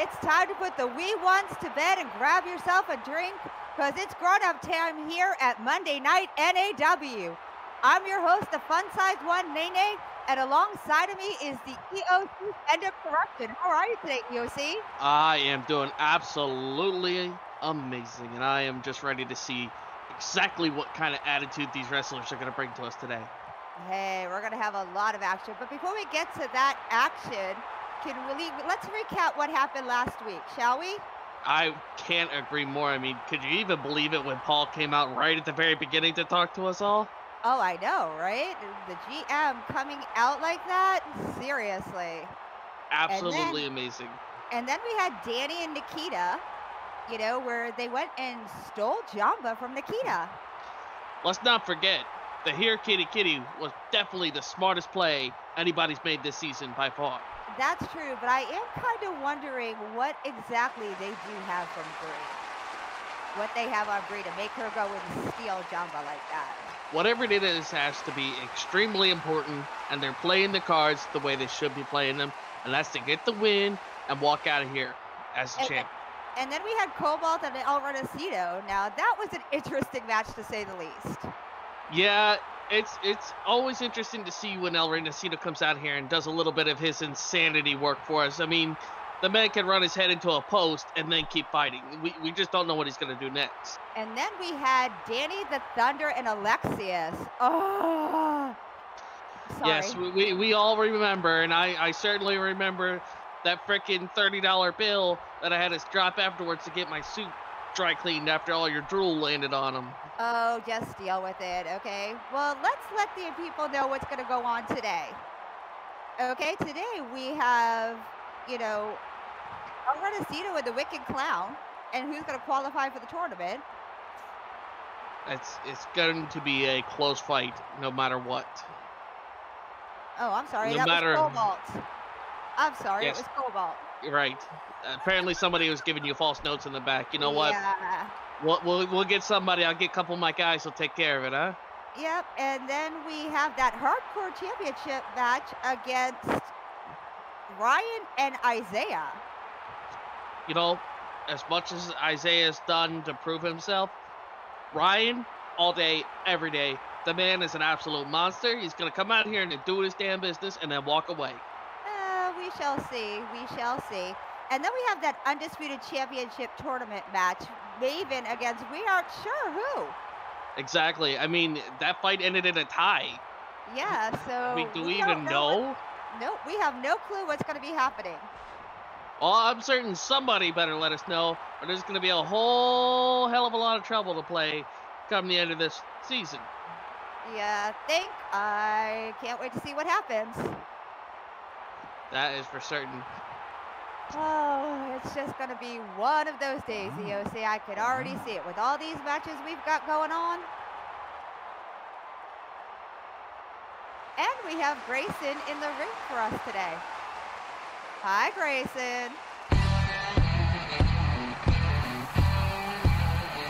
it's time to put the wee ones to bed and grab yourself a drink because it's grown-up time here at Monday Night NAW. I'm your host, the fun-sized one, Nene, and alongside of me is the EOC End of Corruption. How are you today, EOC? I am doing absolutely amazing, and I am just ready to see exactly what kind of attitude these wrestlers are going to bring to us today. Hey, we're going to have a lot of action, but before we get to that action, let's recap what happened last week, shall we? I can't agree more. I mean, could you even believe it when Paul came out right at the very beginning to talk to us all? Oh, I know, right? The GM coming out like that? Seriously. Absolutely amazing. And then we had Danny and Nikita, where they went and stole Jamba from Nikita. Let's not forget, the Here Kitty Kitty was definitely the smartest play anybody's made this season by far. That's true, but I am kind of wondering what exactly they do have from Brie. What they have on Brie to make her go and steal Jamba like that. Whatever it is has to be extremely important, and they're playing the cards the way they should be playing them, and that's to get the win and walk out of here as a champ. And then we had Cobalt and El Renacito. Now, that was an interesting match, to say the least. Yeah, it's always interesting to see when El Renacito comes out here and does a little bit of his insanity work for us. I mean, the man can run his head into a post and then keep fighting. We just don't know what he's going to do next. And then we had Danny the Thunder and Alexius. Oh, sorry. Yes, we all remember, and I certainly remember that frickin' $30 bill that I had to drop afterwards to get my suit dry cleaned after all your drool landed on them. Oh, just deal with it, okay? Well, let's let the people know what's going to go on today. Okay, today we have, El Renacito with the Wicked Clown, and who's going to qualify for the tournament. It's going to be a close fight, no matter what. Oh, I'm sorry, was Cobalt. I'm sorry, yes. It was Cobalt. You're right. Apparently somebody was giving you false notes in the back. You know what? Yeah. We'll get somebody. I'll get a couple of my guys who'll take care of it, huh? Yep, and then we have that hardcore championship match against Ryan and Isaiah. You know, as much as Isaiah's done to prove himself, Ryan, all day, every day, the man is an absolute monster. He's going to come out here and do his damn business and then walk away. We shall see. We shall see. And then we have that Undisputed Championship tournament match, Maven against we aren't sure who. Exactly. I mean, that fight ended in a tie. Yeah, so... I mean, do we even know? Nope, we have no clue what's going to be happening. Well, I'm certain somebody better let us know, or there's going to be a whole hell of a lot of trouble to play come the end of this season. Yeah, I can't wait to see what happens. That is for certain. Oh, it's just going to be one of those days, EOC. I could already see it with all these matches we've got going on. And we have Grayson in the ring for us today. Hi, Grayson.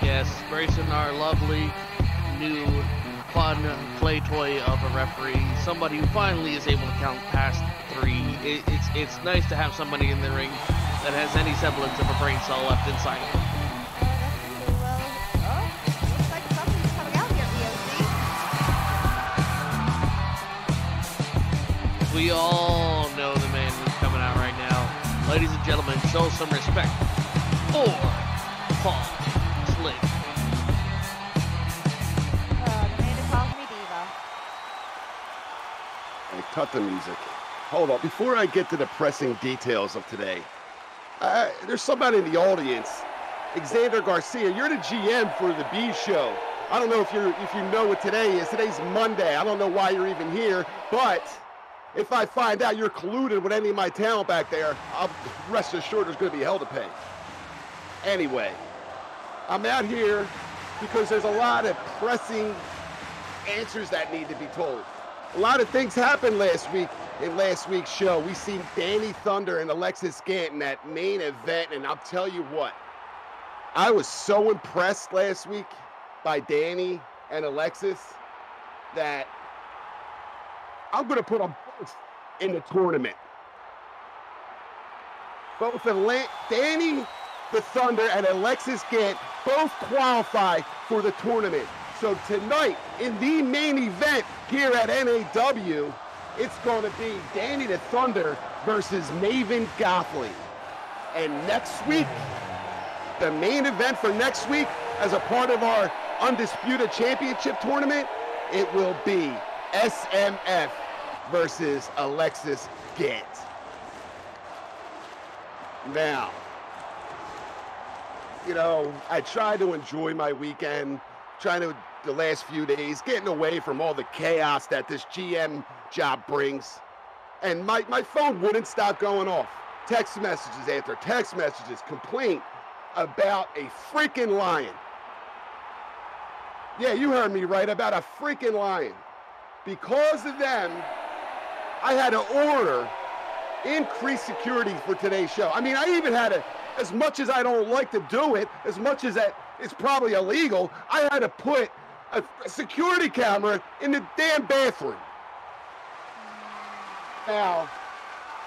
Yes, Grayson, our lovely new fun play toy of a referee, somebody who finally is able to count past 3. It's nice to have somebody in the ring that has any semblance of a brain cell left inside of him. Looks like something's coming out here, EOC. We all know the man who's coming out right now. Ladies and gentlemen, show some respect for Paul Slick. Cut the music. Hold on. Before I get to the pressing details of today, there's somebody in the audience. Xander Garcia, you're the GM for the B Show. I don't know if you know what today is. Today's Monday. I don't know why you're even here, but if I find out you're colluded with any of my talent back there, I'll rest assured there's going to be hell to pay. Anyway, I'm out here because there's a lot of pressing answers that need to be told. A lot of things happened last week in last week's show. We seen Danny Thunder and Alexis Scanton at main event, and I'll tell you what, I was so impressed last week by Danny and Alexis that I'm going to put them both in the tournament. Both Danny the Thunder and Alexis Gant both qualify for the tournament. So tonight, in the main event here at NAW, it's going to be Danny the Thunder versus Maven Gottlieb. And next week, the main event for next week, as a part of our Undisputed Championship tournament, it will be SMF versus Alexis Gant. Now, you know, I tried to enjoy my weekend, the last few days, getting away from all the chaos that this GM job brings. And my phone wouldn't stop going off. Text messages after text messages, complaint about a freaking lion. Yeah, you heard me right, about a freaking lion. Because of them, I had to order increased security for today's show. I mean, I even had to, as much as I don't like to do it, as much as that it's probably illegal, I had to put a security camera in the damn bathroom. Now,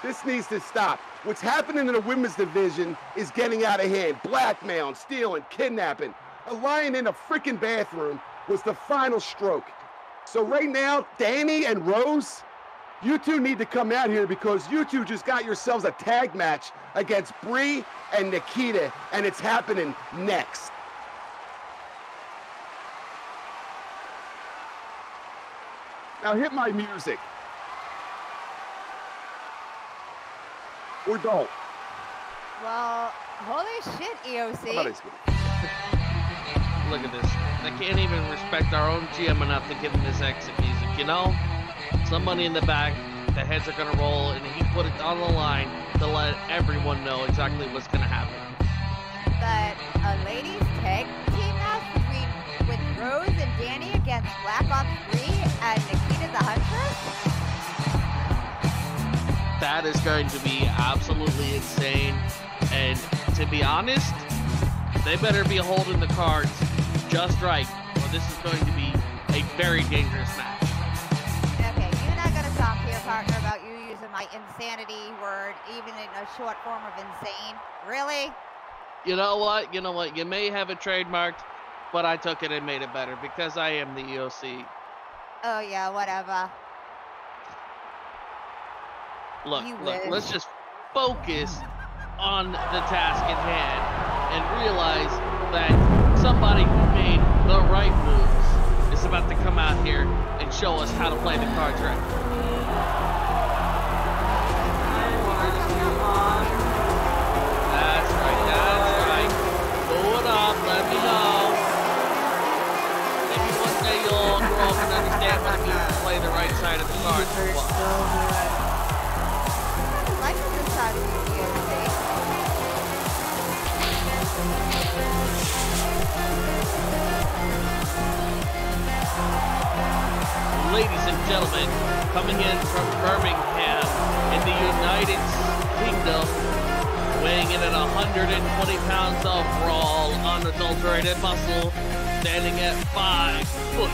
this needs to stop. What's happening in the women's division is getting out of hand. Blackmailing, stealing, kidnapping. A lion in a freaking bathroom was the final stroke. So right now, Danny and Rose, you two need to come out here because you two just got yourselves a tag match against Brie and Nikita, and it's happening next. Now hit my music. Or don't. Well, holy shit, EOC. Look at this. They can't even respect our own GM enough to give him this exit music, you know? Some money in the bag, the heads are gonna roll, and he put it on the line to let everyone know exactly what's gonna happen. But a ladies tag team match with Rose and Danny against Black Ops 3 and Nikita the Huntress? That is going to be absolutely insane, and to be honest, they better be holding the cards just right, or this is going to be a very dangerous match. Okay, you're not going to talk to your partner about you using my insanity word, even in a short form of insane. Really? You know what? You may have it trademarked, but I took it and made it better because I am the EOC. Oh yeah, whatever. Look, let's just focus on the task at hand and realize that somebody who made the right moves is about to come out here and show us how to play the cards right. That's right. Pull it up, let me know. Maybe one day you'll grow up and understand what it means to play the right side of the cards. I like this side of the EOC. Ladies and gentlemen, coming in from Birmingham in the United Kingdom, weighing in at 120 pounds of raw, unadulterated muscle, standing at 5 foot.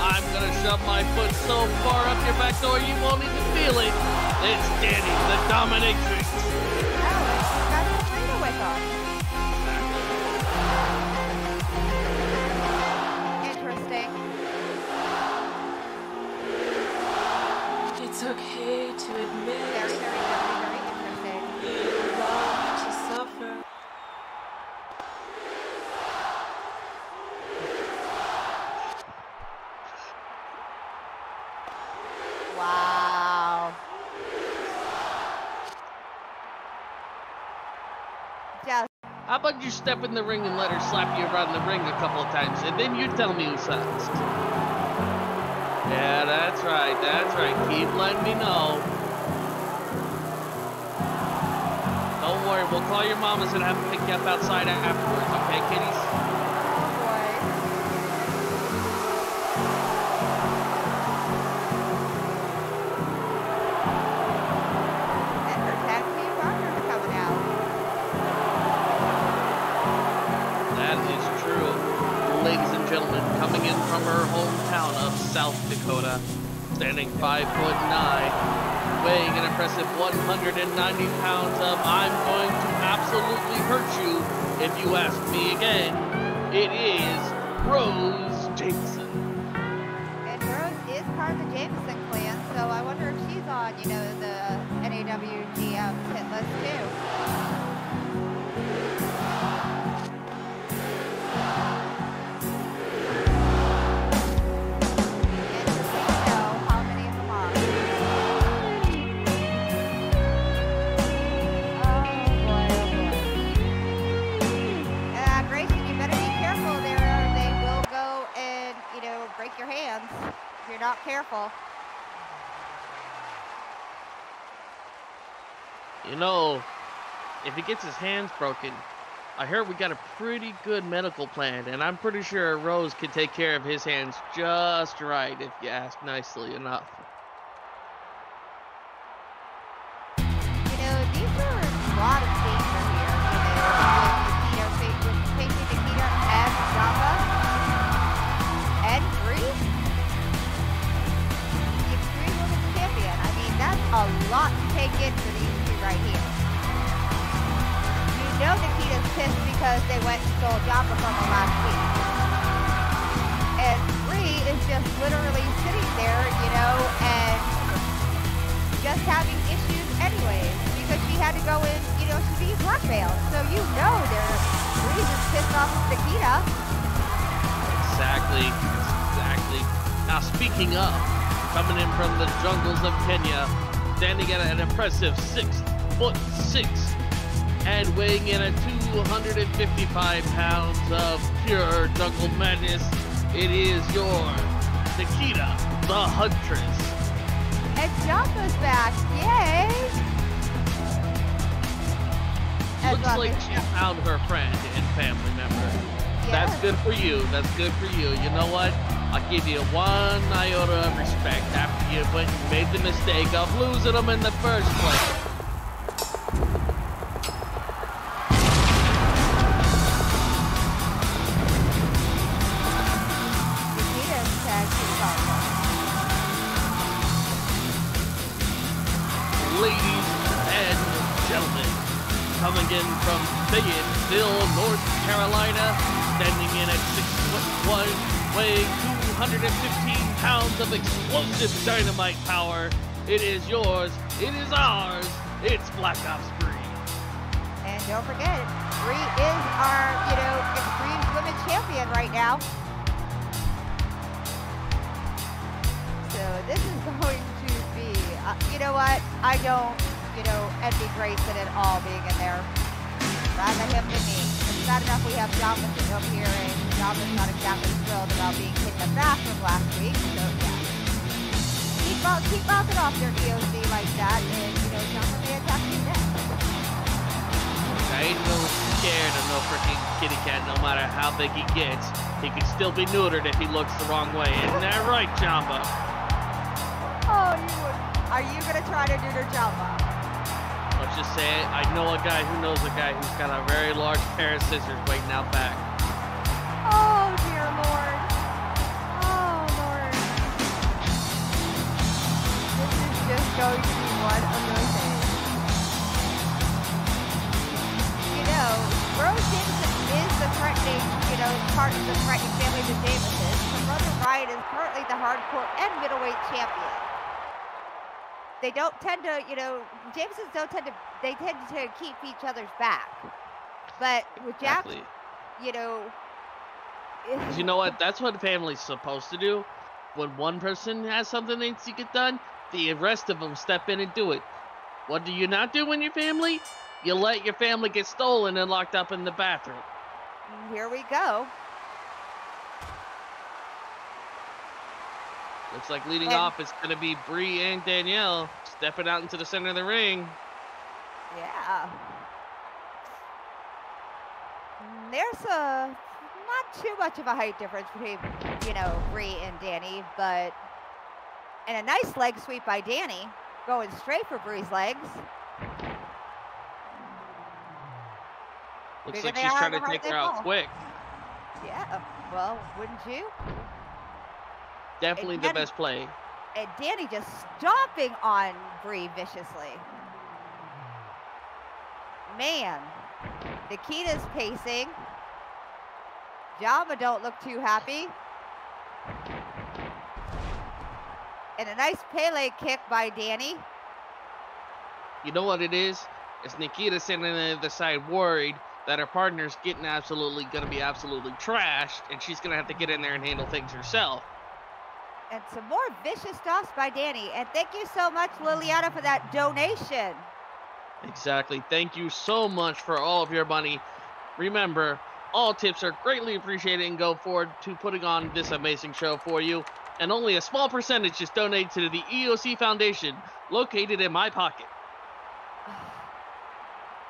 I'm gonna shove my foot so far up your back door you won't even feel it. It's Danny, the Dominatrix. Alex, you got the freedom with us. Interesting. It's okay to admit Very interesting. you love to suffer. Wow. Just How about you step in the ring and let her slap you around the ring a couple of times, and then you tell me who's next. Yeah, that's right. Keep letting me know. Don't worry, we'll call your mamas and have them pick you up outside afterwards, okay, kitties? oh boy. And her tag team partner's coming out. That is true. Ladies and gentlemen, coming in from her hometown of South Dakota, standing 5'9", weighing an impressive 190 pounds of I'm going to absolutely hurt you if you ask me again, it is Rose Jameson. And Rose is part of the Jameson clan, so I wonder if she's on, you know, the NAWGM hit list too. Your hands if you're not careful. You know, if he gets his hands broken, I heard we got a pretty good medical plan, and I'm pretty sure Rose can take care of his hands just right if you ask nicely enough. You know, these are a lot of danger here, you know, with facing Nikita and Jamba. And Brie, the Extreme Women's Champion. I mean, that's a lot to take in for these two right here. You know Nikita's pissed because they went and stole Jamba from her last week. And Brie is just literally sitting there, you know, and just having issues anyways because she had to go in, you know, to be blackmailed. So you know Brie is pissed off with Nikita. Exactly. Now speaking of, coming in from the jungles of Kenya, standing at an impressive 6'6" and weighing in at 255 pounds of pure jungle madness, it is your Nikita, the Huntress. And Jamba's back, yay! Looks like she found her friend and family member. Yes. That's good for you. That's good for you. You know what? I'll give you one iota of respect after you went and made the mistake of losing them in the first place. Ladies and gentlemen, coming in from Fayetteville, North Carolina, standing in at 6'1", weighing 215 pounds of explosive dynamite power. It is yours, it is ours, it's Black Ops Brie. And don't forget, Brie is our, you know, Extreme Women's Champion right now. So this is going to be, you know what, I don't, you know, envy Grayson at all being in there. Rather him than me. It's not enough we have Jamba sitting up here, and Jamba's not exactly thrilled about being kicked in the bathroom last week, so yeah. Keep bouncing off your EOC like that, and, you know, Jamba may attack you next. I ain't no scared of no freaking kitty cat, no matter how big he gets. He can still be neutered if he looks the wrong way. Isn't that right, Jamba? Oh, you would. Are you going to try to neuter Jamba? Let's just say I know a guy who knows a guy who's got a very large pair of scissors waiting out back. Oh, dear Lord. Oh, Lord. This is just going to be one of those days. You know, Rose Jameson is the threatening, you know, part of the threatening family of the Jamesons. Her brother Ryan is currently the hardcore and middleweight champion. They don't tend to, you know, Jamesons don't tend to, they tend to keep each other's back. But with Jack, Exactly. you know. You know what? That's what a family's supposed to do. When one person has something that needs to get done, the rest of them step in and do it. What do you not do in your family? You let your family get stolen and locked up in the bathroom. Here we go. Looks like leading off is going to be Brie and Danielle stepping out into the center of the ring. Yeah. There's not too much of a height difference between, you know, Brie and Danny, but, and a nice leg sweep by Danny, going straight for Brie's legs. Looks Bigger like they she's are, trying the to harder take they her out fall. quick. Yeah, well, wouldn't you? Definitely the Again- best play. And Danny just stomping on Brie viciously. Man, Nikita's pacing. Jamba don't look too happy. And a nice Pele kick by Danny. You know what it is? It's Nikita sitting on the other side worried that her partner's getting gonna be absolutely trashed, and she's gonna have to get in there and handle things herself. And some more vicious stops by Danny. And thank you so much, Liliana, for that donation. Exactly. Thank you so much for all of your money. Remember, all tips are greatly appreciated and go forward to putting on this amazing show for you. And only a small percentage is donated to the EOC Foundation, located in my pocket.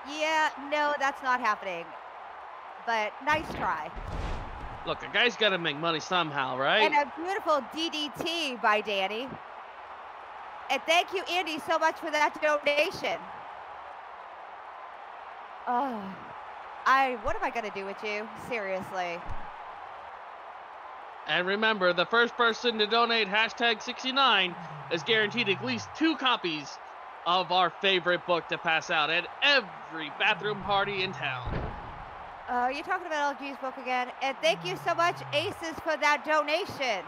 Yeah, no, that's not happening. But nice try. Look, a guy's got to make money somehow, right? And a beautiful DDT by Danny. And thank you, Andy, so much for that donation. Oh, what am I going to do with you? Seriously. And remember, the first person to donate #69 is guaranteed at least 2 copies of our favorite book to pass out at every bathroom party in town. You're talking about LG's book again. And thank you so much, Aces, for that donation.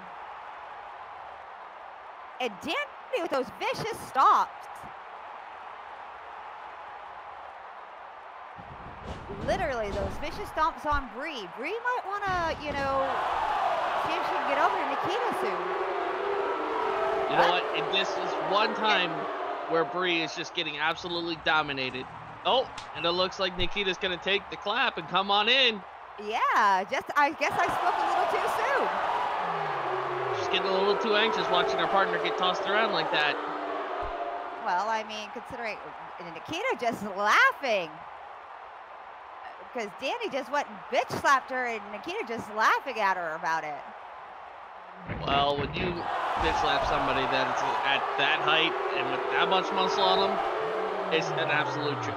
And Danny with those vicious stops. Literally, those vicious stomps on Brie. Brie might want to, you know, see if she can get over to Nikita soon. You know what? And this is one time where Brie is just getting absolutely dominated. Oh, and it looks like Nikita's going to take the clap and come on in. Yeah, I guess I spoke a little too soon. She's getting a little too anxious watching her partner get tossed around like that. Well, I mean, considering Nikita just laughing. Because Danny just went and bitch slapped her and Nikita just laughing at her about it. Well, when you bitch slap somebody that's at that height and with that much muscle on them, it's an absolute joke.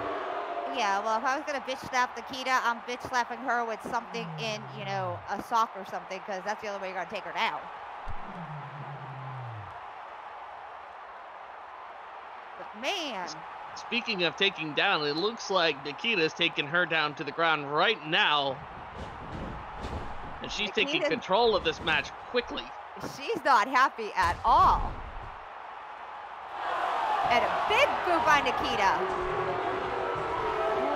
Yeah, well, if I was going to bitch slap Nikita, I'm bitch slapping her with something in, you know, a sock or something, because that's the only way you're going to take her down. But man. Speaking of taking down, it looks like Nikita's taking her down to the ground right now. And she's taking control of this match quickly. She's not happy at all. And a big boot by Nikita.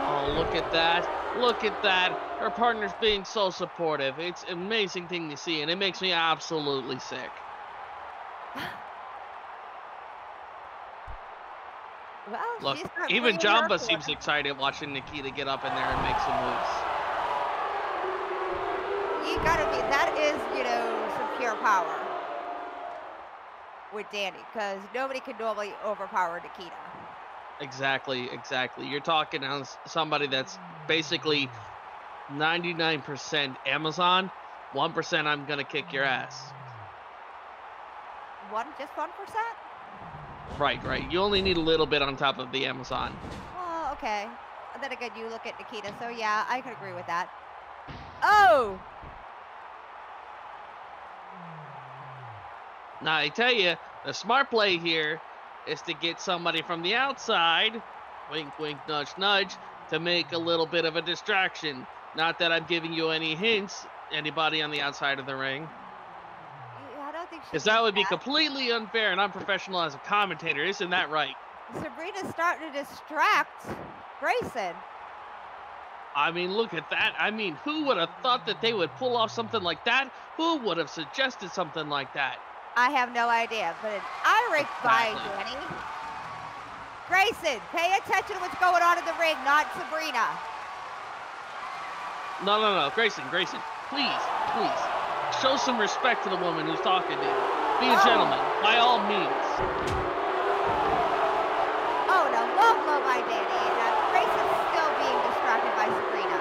Oh, look at that. Look at that. Her partner's being so supportive. It's an amazing thing to see, and it makes me absolutely sick. Well, look, even Jamba seems excited watching Nikita get up in there and make some moves. You gotta be, that is, you know, some pure power with Danny, because nobody can normally overpower Nikita. Exactly, exactly. You're talking on somebody that's basically 99% Amazon, 1% I'm gonna kick your ass. Just 1%? Right, right. You only need a little bit on top of the Amazon. Well, okay. And then again, you look at Nikita, so yeah, I could agree with that. Oh! Now, I tell you, the smart play here is to get somebody from the outside, wink, wink, nudge, nudge, to make a little bit of a distraction. Not that I'm giving you any hints, anybody on the outside of the ring. I don't think she because that would be completely unfair and unprofessional as a commentator. Isn't that right? Sabrina's starting to distract Grayson. I mean, look at that. I mean, who would have thought that they would pull off something like that? Who would have suggested something like that? I have no idea, but an Irish by Danny. Grayson, pay attention to what's going on in the ring, not Sabrina. No, no, no. Grayson, Grayson, please, please. Show some respect to the woman who's talking to you. Be a gentleman, by all means. Oh, no, low blow by Danny. Grayson's still being distracted by Sabrina.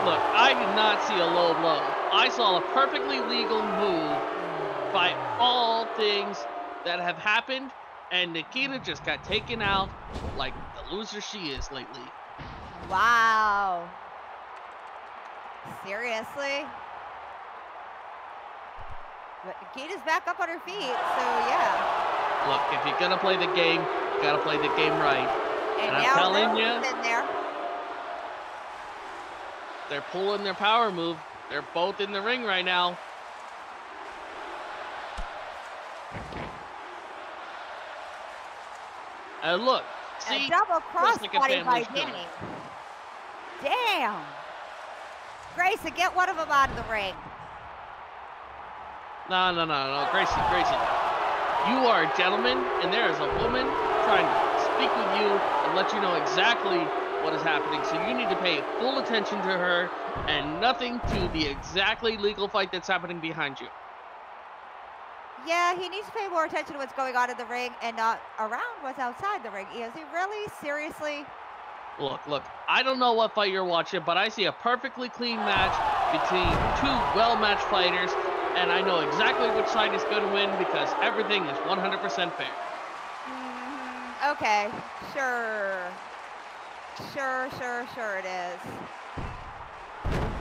Look, I did not see a low blow. I saw a perfectly legal move by all things that have happened, and Nikita just got taken out like the loser she is lately. Wow. Seriously? But Nikita's back up on her feet, so yeah. Look, if you're gonna play the game, you gotta play the game right. And I'm now telling Rose you, is in there. they're pulling their power move. They're both in the ring right now. And look, see? A double Just like a crossbody by family should. Danny. Damn. Grayson, get one of them out of the ring. No, Grayson. You are a gentleman, and there is a woman trying to speak with you and let you know exactly what is happening. So you need to pay full attention to her and nothing to the exactly legal fight that's happening behind you. Yeah, he needs to pay more attention to what's going on in the ring and not around what's outside the ring. Is he really? Seriously? Look, I don't know what fight you're watching, but I see a perfectly clean match between two well-matched fighters, and I know exactly which side is going to win because everything is 100% fair. Okay, sure it is.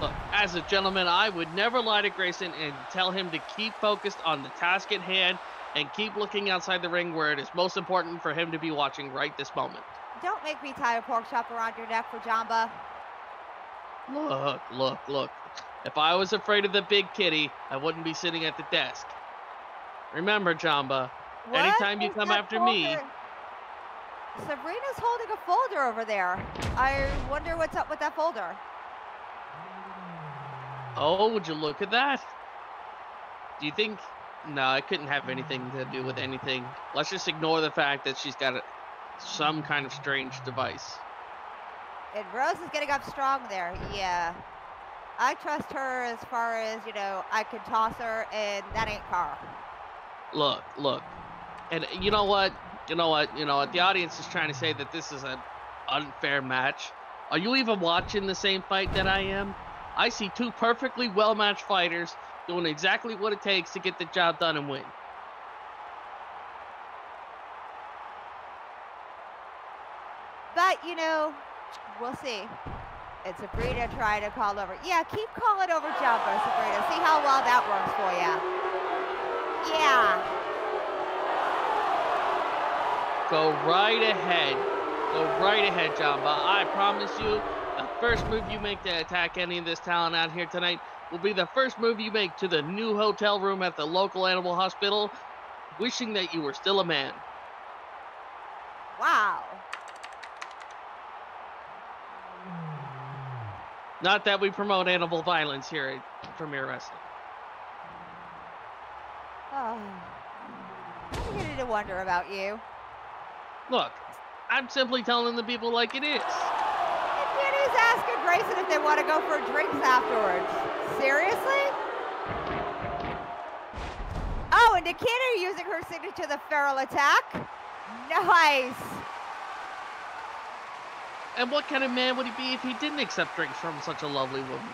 Look, as a gentleman, I would never lie to Grayson and tell him to keep focused on the task at hand and keep looking outside the ring where it is most important for him to be watching right this moment. Don't make me tie a pork chop around your neck for Jamba. Look. If I was afraid of the big kitty, I wouldn't be sitting at the desk. Remember, Jamba, anytime you come after me... Sabrina's holding a folder over there. I wonder what's up with that folder. Oh, would you look at that? Do you think... No, it couldn't have anything to do with anything. Let's just ignore the fact that she's got some kind of strange device. And Rose is getting up strong there. Yeah. I trust her as far as, I can toss her, and that ain't Carl. Look. And you know what? The audience is trying to say that this is an unfair match. Are you even watching the same fight that I am? I see two perfectly well-matched fighters doing exactly what it takes to get the job done and win. But, we'll see. It's Sabrina trying to call over. Yeah, keep calling over Jumbo, Sabrina. See how well that works for you. Yeah. Go right ahead, Jamba. I promise you, the first move you make to attack any of this talent out here tonight will be the first move you make to the new hotel room at the local animal hospital, wishing that you were still a man. Wow. Not that we promote animal violence here at Premier Wrestling. Oh, I'm beginning to wonder about you. Look, I'm simply telling the people like it is. And Danny's asking Grayson if they want to go for drinks afterwards. Seriously? Oh, and Nikita using her signature, the feral attack. Nice. And what kind of man would he be if he didn't accept drinks from such a lovely woman?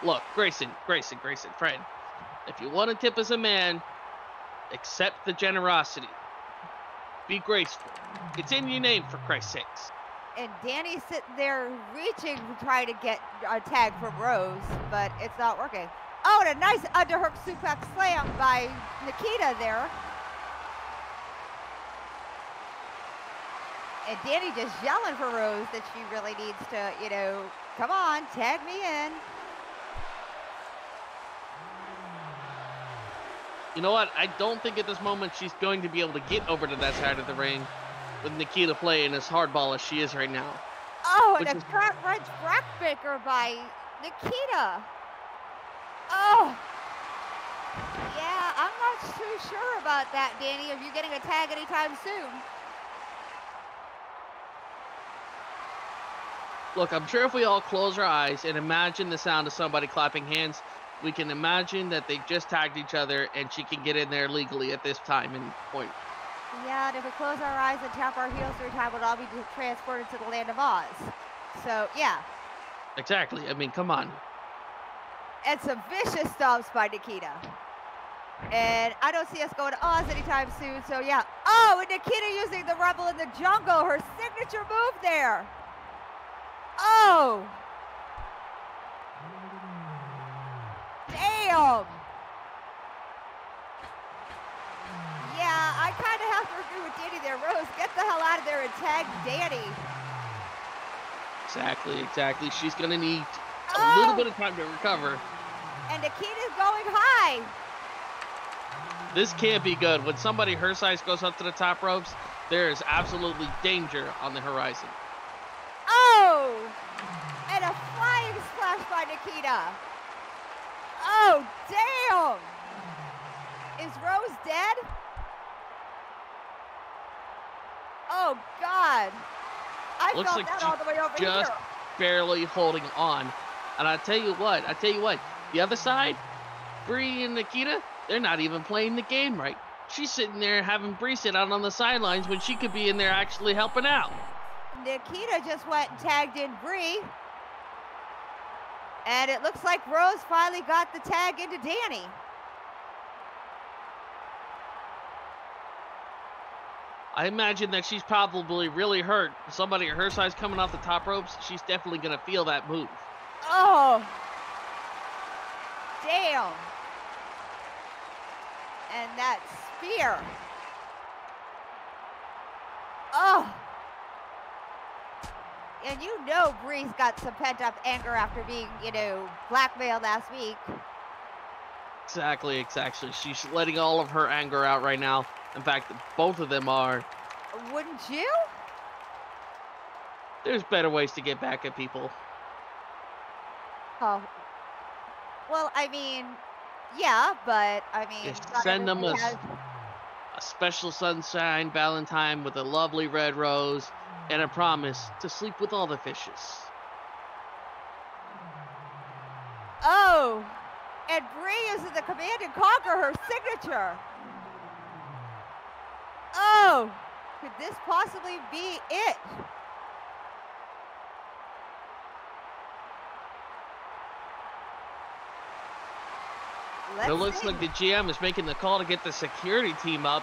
Look, Grayson, friend. If you want to tip as a man, accept the generosity. Be graceful. It's in your name, for Christ's sakes. And Danny's sitting there reaching to try to get a tag from Rose, but it's not working. Oh, and a nice underhook suplex slam by Nikita there. And Danny just yelling for Rose that she really needs to, come on, tag me in. You know what? I don't think at this moment she's going to be able to get over to that side of the ring with Nikita playing as hardball as she is right now. Oh, and a crap wrench backbreaker by Nikita. Oh. Yeah, I'm not too sure about that, Danny, if you're getting a tag anytime soon. Look, I'm sure if we all close our eyes and imagine the sound of somebody clapping hands, we can imagine that they just tagged each other and she can get in there legally at this time and point. Yeah, and if we close our eyes and tap our heels through time, we'll all be transported to the land of Oz. So, yeah. Exactly. I mean, come on. And some vicious stomps by Nikita. And I don't see us going to Oz anytime soon, so yeah. Oh, and Nikita using the Rebel in the Jungle, her signature move there. Oh. damn! Yeah, I kind of have to agree with Danny there. Rose, get the hell out of there and tag Danny. Exactly. She's going to need a little bit of time to recover. And Nikita's going high. This can't be good. When somebody her size goes up to the top ropes, there is absolutely danger on the horizon. Oh! And a flying splash by Nikita. Oh, damn! Is Rose dead? Oh, God. I Looks felt like that all the way over just here. barely holding on. And I tell you what, the other side, Brie and Nikita, they're not even playing the game right. She's sitting there having Brie sit out on the sidelines when she could be in there actually helping out. Nikita just went and tagged in Brie. And it looks like Rose finally got the tag into Danny. I imagine that she's probably really hurt. Somebody her size coming off the top ropes, she's definitely going to feel that move. Oh, damn. And that spear. Oh. And you know Brie's got some pent-up anger after being, blackmailed last week. Exactly. She's letting all of her anger out right now. In fact, both of them are. Wouldn't you? There's better ways to get back at people. Oh. Well, I mean, yeah, but I mean, Just send them a special sunshine Valentine with a lovely red rose and a promise to sleep with all the fishes. Oh, and Brie is in the Command and Conquer, her signature. Oh, could this possibly be it? It looks like the GM is making the call to get the security team up.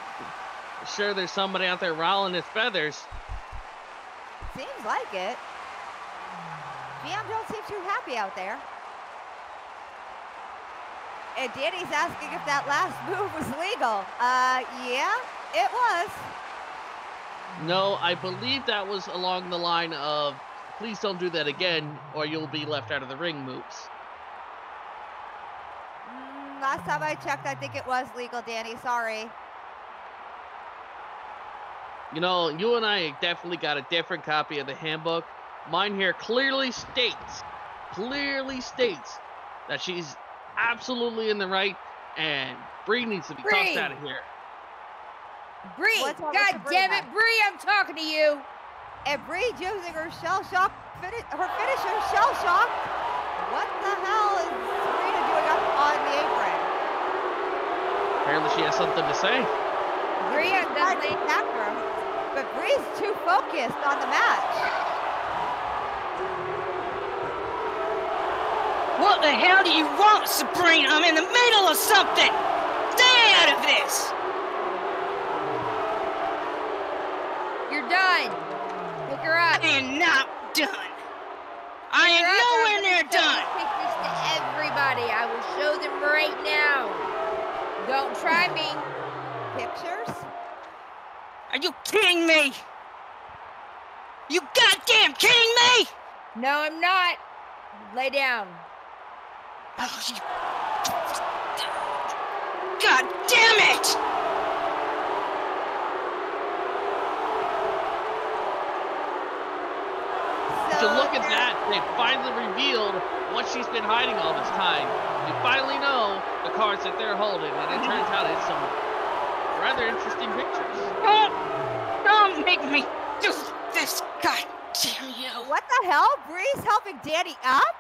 Sure, there's somebody out there riling his feathers. Seems like it. GM don't seem too happy out there. And Danny's asking if that last move was legal. Yeah, it was. No, I believe that was along the line of, please don't do that again, or you'll be left out of the ring moves. Last time I checked, I think it was legal, Danny. Sorry. You know, you and I definitely got a different copy of the handbook. Mine here clearly states that she's absolutely in the right, and Brie needs to be tossed out of here. Brie, God damn it, Brie, I'm talking to you. And Brie using her shell shock, her finisher, shell shock. What the hell is Serena doing up on the apron? Apparently she has something to say. Brie has nothing. But Brie's too focused on the match. What the hell do you want, Sabrina? I'm in the middle of something. Stay out of this. You're done. Pick her up. I am not done. I am nowhere near done. Take this to everybody. I will show them right now. Don't try me. Pictures? Are you kidding me? You goddamn kidding me? No, I'm not. Lay down. Oh, you... God damn it! So look at that. They finally revealed what she's been hiding all this time. We finally know the cards that they're holding, and it turns out it's some rather interesting pictures. Don't make me do this, God damn you. What the hell? Brie's helping Danny up?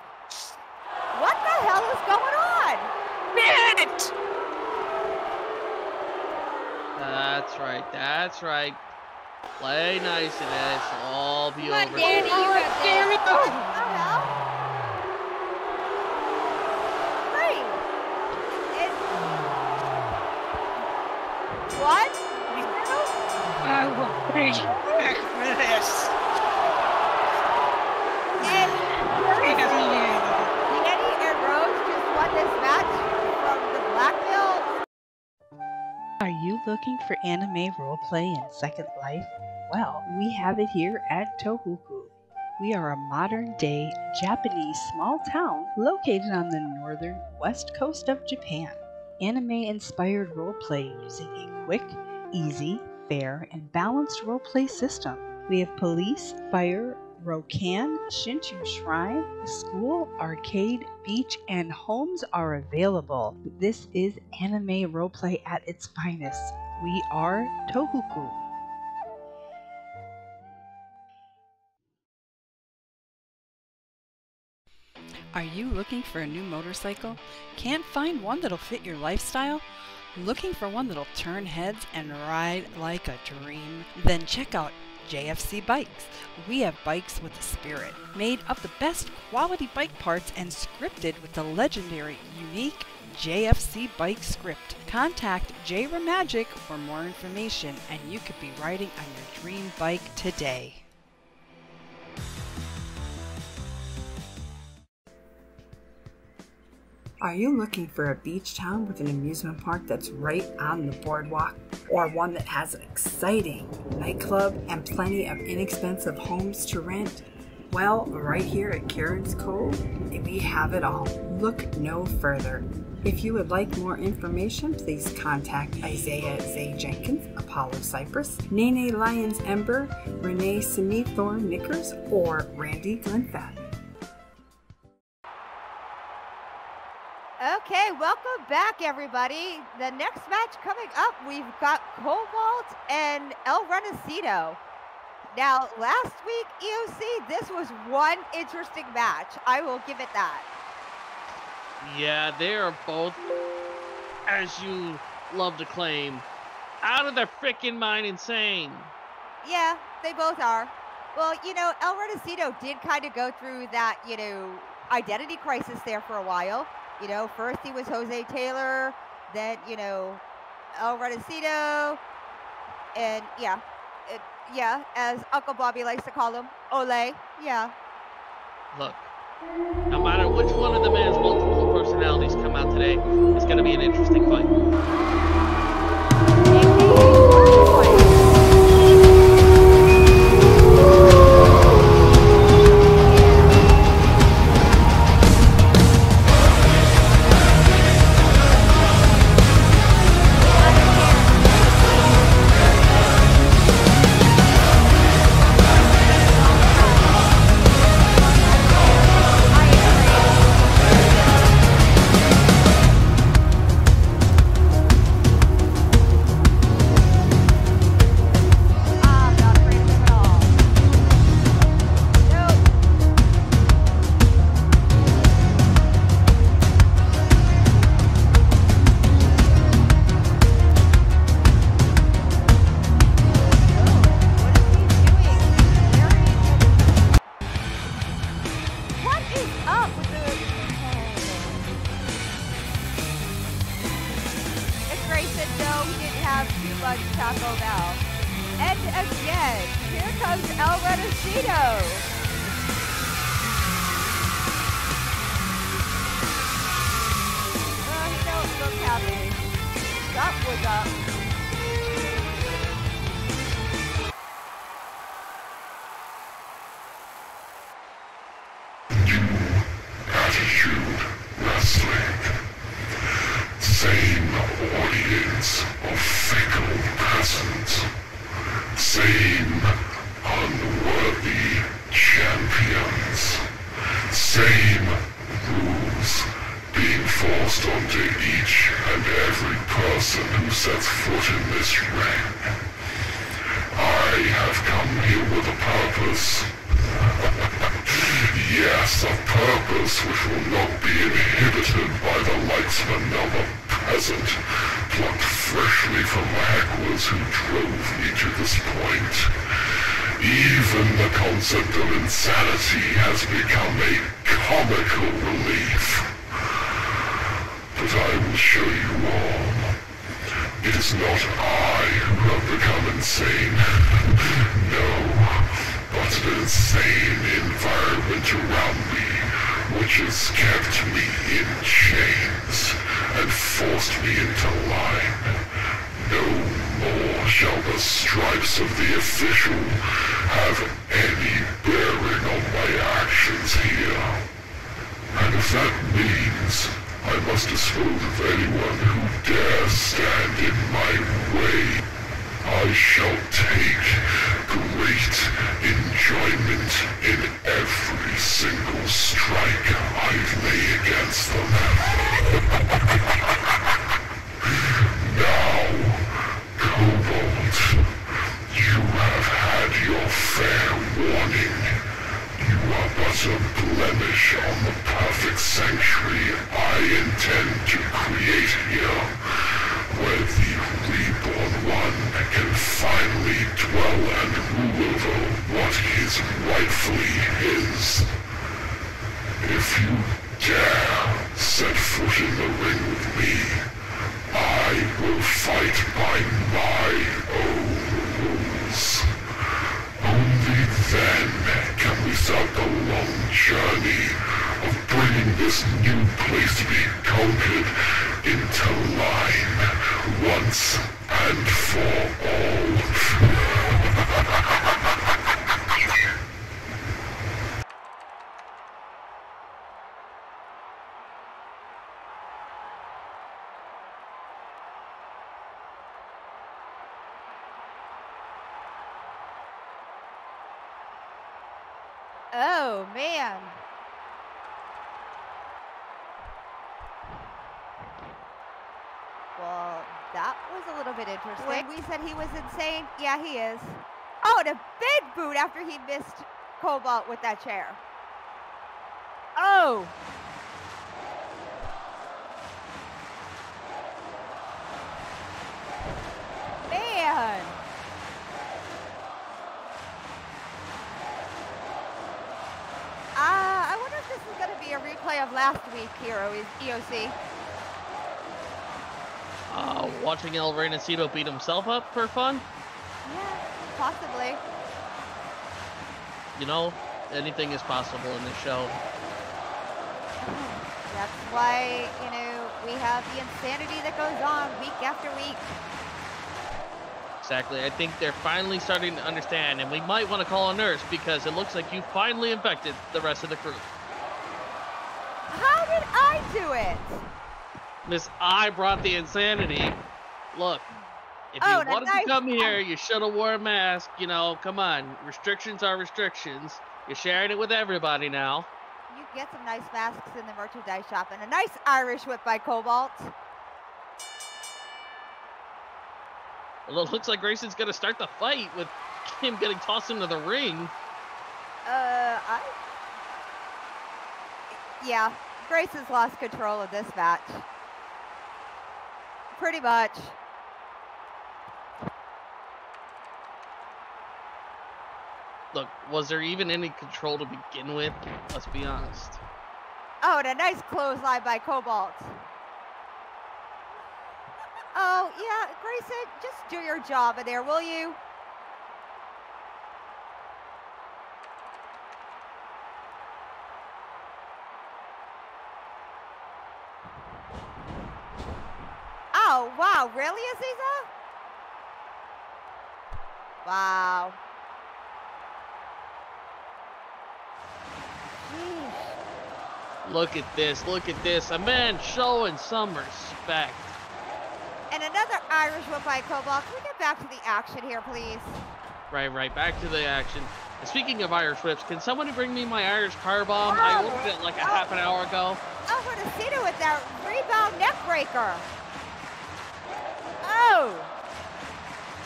What the hell is going on? It! That's right. Play nice and it'll all be over. Come on, Danny, you got this. What the hell? Brie! What? I will pay you back for this. And Danny and Rose just won this match from the black belt. Are you looking for anime roleplay in Second Life? Well, we have it here at Tohoku. We are a modern-day Japanese small town located on the northern west coast of Japan. Anime-inspired roleplay using a quick, easy, fair, and balanced roleplay system. We have police, fire, Rokan, Shinto Shrine, school, arcade, beach, and homes are available. This is anime roleplay at its finest. We are Tohoku. Are you looking for a new motorcycle? Can't find one that'll fit your lifestyle? Looking for one that'll turn heads and ride like a dream? Then check out JFC Bikes. We have bikes with a spirit, made of the best quality bike parts and scripted with the legendary, unique JFC Bike script. Contact J Ramagic for more information and you could be riding on your dream bike today. Are you looking for a beach town with an amusement park that's right on the boardwalk? Or one that has an exciting nightclub and plenty of inexpensive homes to rent? Well, right here at Karen's Cove, we have it all. Look no further. If you would like more information, please contact Isaiah Zay Jenkins, Apollo Cypress, Nene Lyons Ember, Renee Simithorn Knickers, or Randy Glenfat. Okay, welcome back, everybody. The next match coming up, we've got Cobalt and El Renacito. Now, last week, EOC, this was one interesting match. I will give it that. Yeah, they are both, as you love to claim, out of their freaking mind insane. Yeah, they both are. Well, you know, El Renacito did kind of go through that, you know, identity crisis there for a while. You know, first he was Jose Taylor, then, you know, El Renacito, and yeah, as Uncle Bobby likes to call him, Ole, yeah. Look, no matter which one of them has multiple personalities come out today, it's going to be an interesting fight. which has kept me in chains and forced me into line. No more shall the stripes of the official have any bearing on my actions here. And if that means I must dispose of anyone who dares stand in my way, I shall take great enjoyment in every single strike I've made against them. Now, Cobalt, you have had your fair warning. You are but a blemish on the perfect sanctuary I intend to create here, where the Reborn One can finally dwell and rule over what is rightfully his. If you dare set foot in the ring with me, I will fight by my own rules. Only then can we start the long journey of bringing this new place to be conquered into line once and for all. Oh, man. Well, that was a little bit interesting. When we said he was insane, yeah, he is. Oh, and a big boot after he missed Cobalt with that chair. Oh. Man. I wonder if this is going to be a replay of last week here, EOC. Watching El Reynacito beat himself up for fun? Yeah, possibly. You know, anything is possible in this show. That's why, you know, we have the insanity that goes on week after week. Exactly. I think they're finally starting to understand, and we might want to call a nurse because it looks like you finally infected the rest of the crew. How did I do it? Miss, I brought the insanity. Look, if you wanted to come here, you should have worn a mask. You know, come on. Restrictions are restrictions. You're sharing it with everybody now. You get some nice masks in the merchandise shop and a nice Irish whip by Cobalt. Well, it looks like Grayson's going to start the fight with him getting tossed into the ring. Yeah, Grayson's lost control of this match. Pretty much. Look, was there even any control to begin with? Let's be honest. Oh, and a nice clothesline by Cobalt. Oh, yeah, Grayson, just do your job in there, will you? Oh, wow, really, Aziza? Wow. Jeez. Look at this, look at this. A man showing some respect. And another Irish whip by Cobalt. Can we get back to the action here, please? Right, back to the action. And speaking of Irish whips, can somebody bring me my Irish car bomb? I ordered it like a half an hour ago. Oh, Reynacito with that rebound neck breaker. Oh!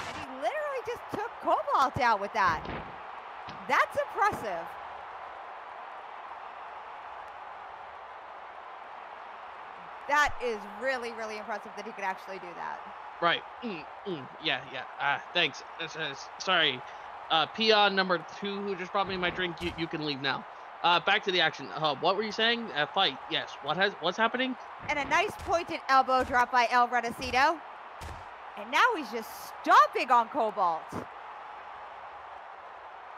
And he literally just took Cobalt out with that. That's impressive. That is really, really impressive that he could actually do that. Right. Yeah. Thanks. Sorry. Peon number 2 who just brought me my drink. You can leave now. Back to the action. What were you saying? Fight. Yes. What's happening? And a nice pointed elbow drop by El Reynacito. And now he's just stomping on Cobalt.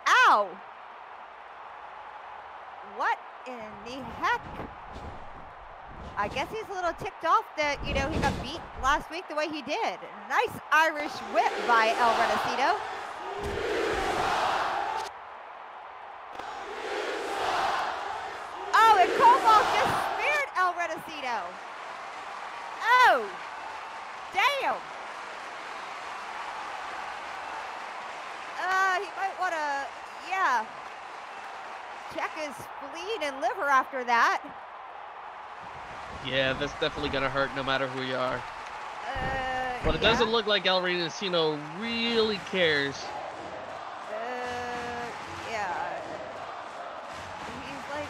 Ow! What in the heck? I guess he's a little ticked off that, he got beat last week the way he did. Nice Irish whip by El Renacido. Oh, and Cobalt just speared El Renacido. Oh, damn. He might want to, check his spleen and liver after that. Yeah, that's definitely going to hurt no matter who you are. But it doesn't look like El Renacido really cares. Yeah. He's like,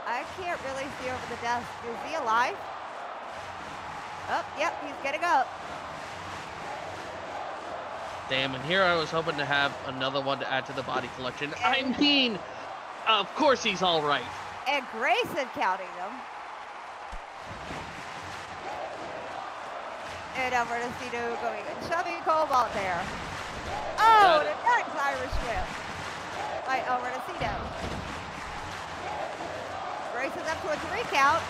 I can't really see over the desk. Is he alive? Oh, yep, he's getting up. Damn, and here I was hoping to have another one to add to the body collection. I mean, of course he's all right. And Grayson counting them. And El Renacido going and shoving Cobalt there. Oh, the next Irish whip by El Renacido. Grayson's up to a 3 count.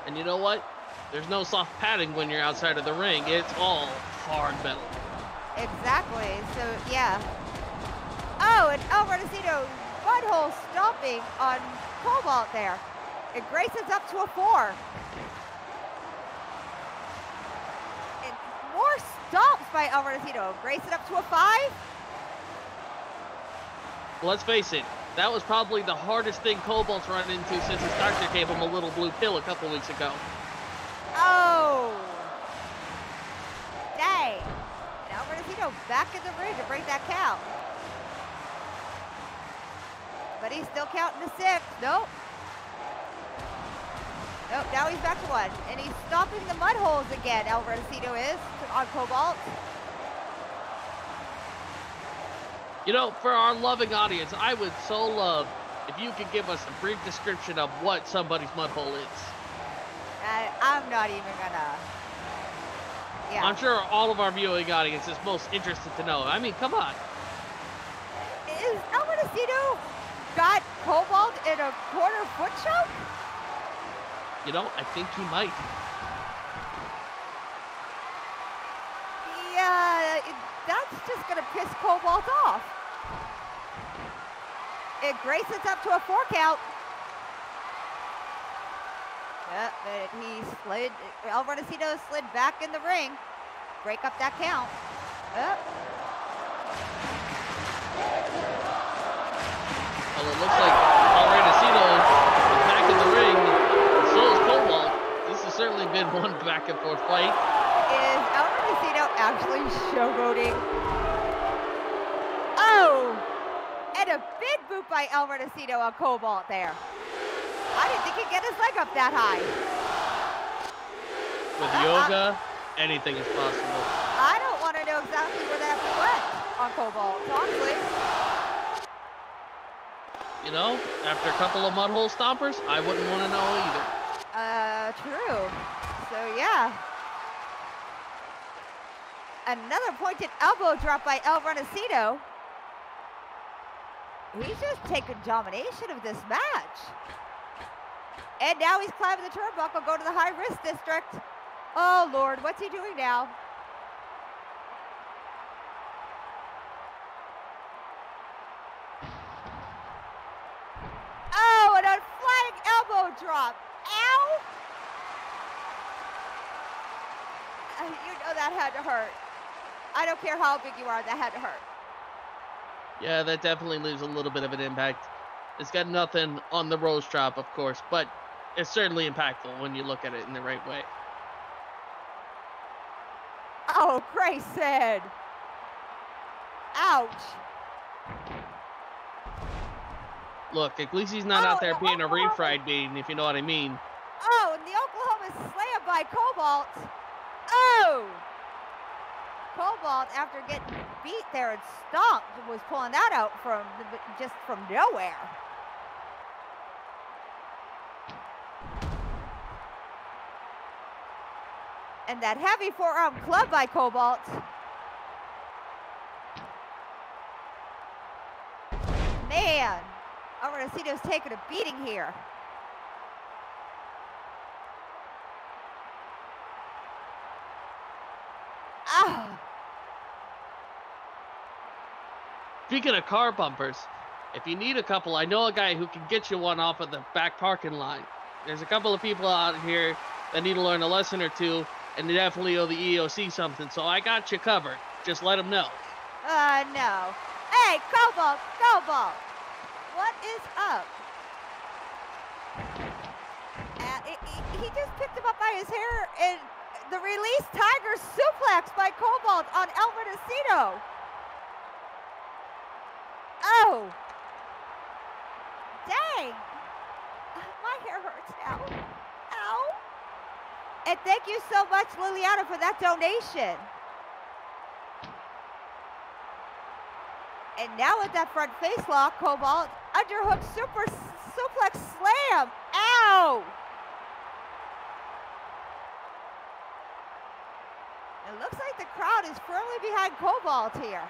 And you know what? There's no soft padding when you're outside of the ring. It's all hard metal. Exactly. So, yeah. Oh, and El Renacido butthole stomping on Cobalt there. And Grayson's up to a 4. And more stomps by El Renacido. Grayson up to a 5. Let's face it, that was probably the hardest thing Cobalt's run into since his doctor gave him a little blue pill a couple weeks ago. Oh. Dang. And El Renacido back in the ring to break that count. But he's still counting to 6. Nope. Nope, now he's back to 1. And he's stopping the mud holes again, El Renacido is, on Cobalt. You know, for our loving audience, I would so love if you could give us a brief description of what somebody's mud hole is. I'm not even gonna. Yeah. I'm sure all of our viewing audience is most interested to know. I mean, come on. Is El Renacido got Cobalt in a quarter foot choke? You know, I think he might. Yeah, that's just gonna piss Cobalt off. And Grayson's up to a 4 count. But he slid, El Renacido slid back in the ring. Break up that count. Well, it looks like El Renacido is back in the ring. And so is Cobalt. This has certainly been one back and forth fight. Is El Renacido actually showboating? Oh! And a big boot by El Renacido on Cobalt there. I didn't think he'd get his leg up that high. With yoga, anything is possible. I don't want to know exactly where that went on Cobalt, honestly. You know, after a couple of mud hole stompers, I wouldn't want to know either. True. So, yeah. Another pointed elbow drop by El Renacido. He's just taken domination of this match. And now he's climbing the turnbuckle, go to the high risk district. Oh, Lord, what's he doing now? Oh, and a flying elbow drop. Ow! You know that had to hurt. I don't care how big you are, that had to hurt. Yeah, that definitely leaves a little bit of an impact. It's got nothing on the rose drop, of course, but it's certainly impactful when you look at it in the right way. Oh, Grayson! Ouch! Look, at least he's not out there being a refried bean, if you know what I mean. Oh, and the Oklahoma slam by Cobalt. Oh! Cobalt, after getting beat there and stomped, was pulling that out from just from nowhere. And that heavy forearm club by Cobalt. Man, El Renacino's taking a beating here. Oh. Speaking of car bumpers, if you need a couple, I know a guy who can get you one off of the back parking line. There's a couple of people out here that need to learn a lesson or two, and they definitely owe the EOC something, so I got you covered. Just let them know. No. Hey, Cobalt! What is up? He just picked him up by his hair, and the release Tiger suplex by Cobalt on El Renacino. Oh. Dang. My hair hurts now. Ow. And thank you so much, Liliana, for that donation. And now with that front face lock, Cobalt, underhook super suplex slam. Ow! It looks like the crowd is firmly behind Cobalt here.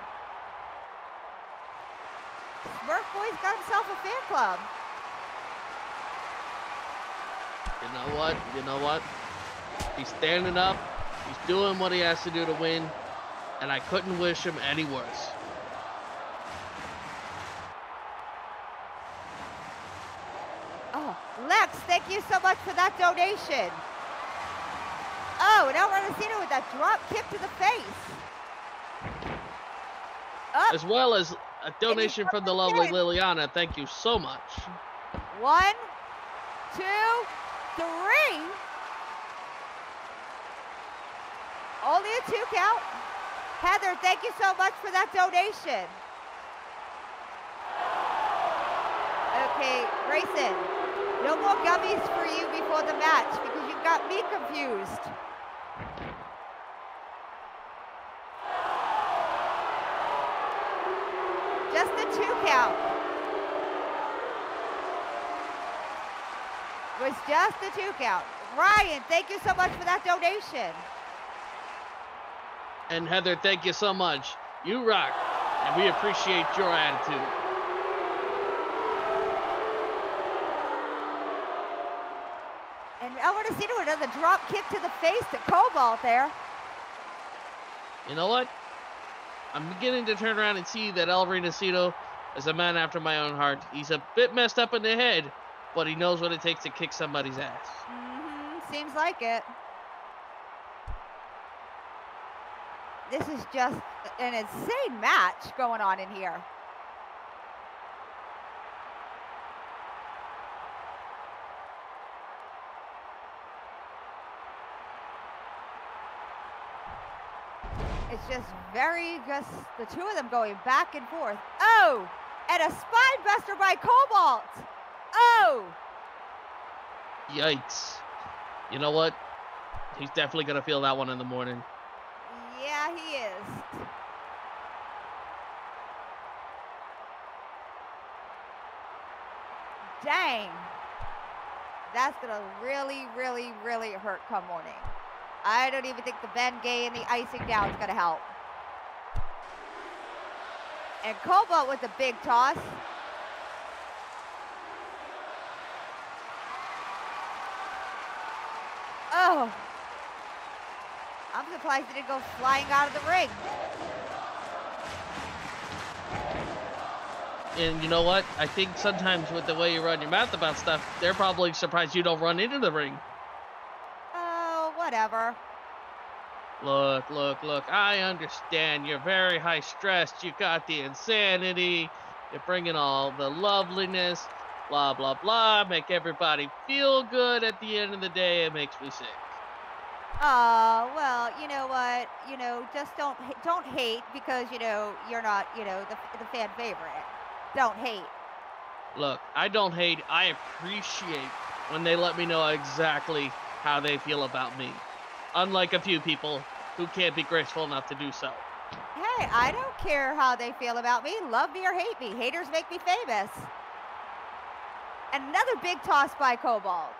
Smurf Boy's got himself a fan club. You know what? He's standing up. He's doing what he has to do to win. And I couldn't wish him any worse. Oh, Lex, thank you so much for that donation. Oh, and El Renacino with that drop kick to the face. Up. As well as a donation from the lovely Liliana. Thank you so much. 1, 2, 3. Only a 2 count. Heather, thank you so much for that donation. Okay, Grayson, no more gummies for you before the match because you've got me confused. Just the 2 count. Was just the 2 count. Ryan, thank you so much for that donation. And Heather, thank you so much. You rock, and we appreciate your attitude. And El Renacino does a drop kick to the face to Cobalt there. You know what? I'm beginning to turn around and see that El Renacino is a man after my own heart. He's a bit messed up in the head, but he knows what it takes to kick somebody's ass. Seems like it. This is just an insane match going on in here. It's just the two of them going back and forth. Oh, and a spine buster by Cobalt. Oh. Yikes. You know what? He's definitely going to feel that one in the morning. Yeah, he is. Dang. That's going to really, really, really hurt come morning. I don't even think the Ben Gay and the icing down is going to help. And Cobalt with the big toss. Oh. I'm surprised he didn't go flying out of the ring. And you know what? I think sometimes with the way you run your mouth about stuff, they're probably surprised you don't run into the ring. Oh, whatever. Look. I understand. You're very high stressed. You got the insanity. You're bringing all the loveliness. Blah, blah, blah. Make everybody feel good at the end of the day. It makes me sick. Oh, well, you know what? You know, just don't hate because, you know, you're not, you know, the fan favorite. Don't hate. Look, I don't hate. I appreciate when they let me know exactly how they feel about me. Unlike a few people who can't be graceful enough to do so. Hey, I don't care how they feel about me. Love me or hate me. Haters make me famous. And another big toss by Cobalt.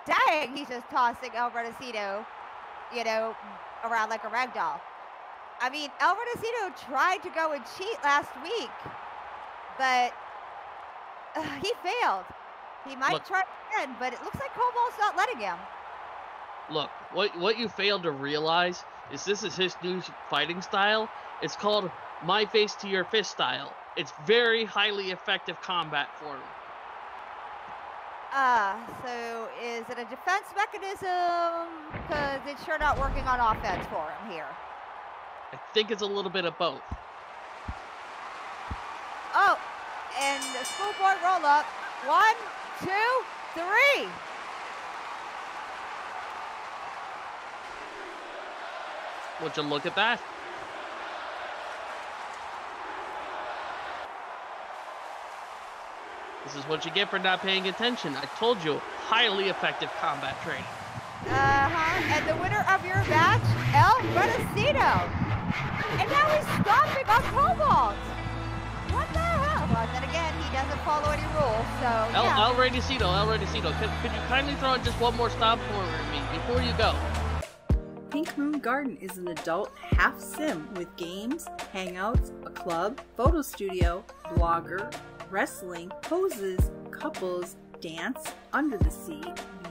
Dang, he's just tossing El Renacino, you know, around like a rag doll. I mean, El Renacino tried to go and cheat last week, but he failed. He might try again, but it looks like Cobalt's not letting him. Look, what you failed to realize is this is his new fighting style. It's called my face to your fist style. It's very highly effective combat for him. So is it a defense mechanism? Because it's sure not working on offense for him here. I think it's a little bit of both. Oh, and the schoolboy roll up. 1, 2, 3. Would you look at that? This is what you get for not paying attention. I told you, highly effective combat training. And the winner of your match, El Bredicino. And now he's stomping on Cobalt. What the hell? Well, then again, he doesn't follow any rules, so yeah. El Bredicino, could you kindly throw in just one more stop for me before you go? Pink Moon Garden is an adult half sim with games, hangouts, a club, photo studio, blogger, wrestling, poses, couples, dance, under the sea,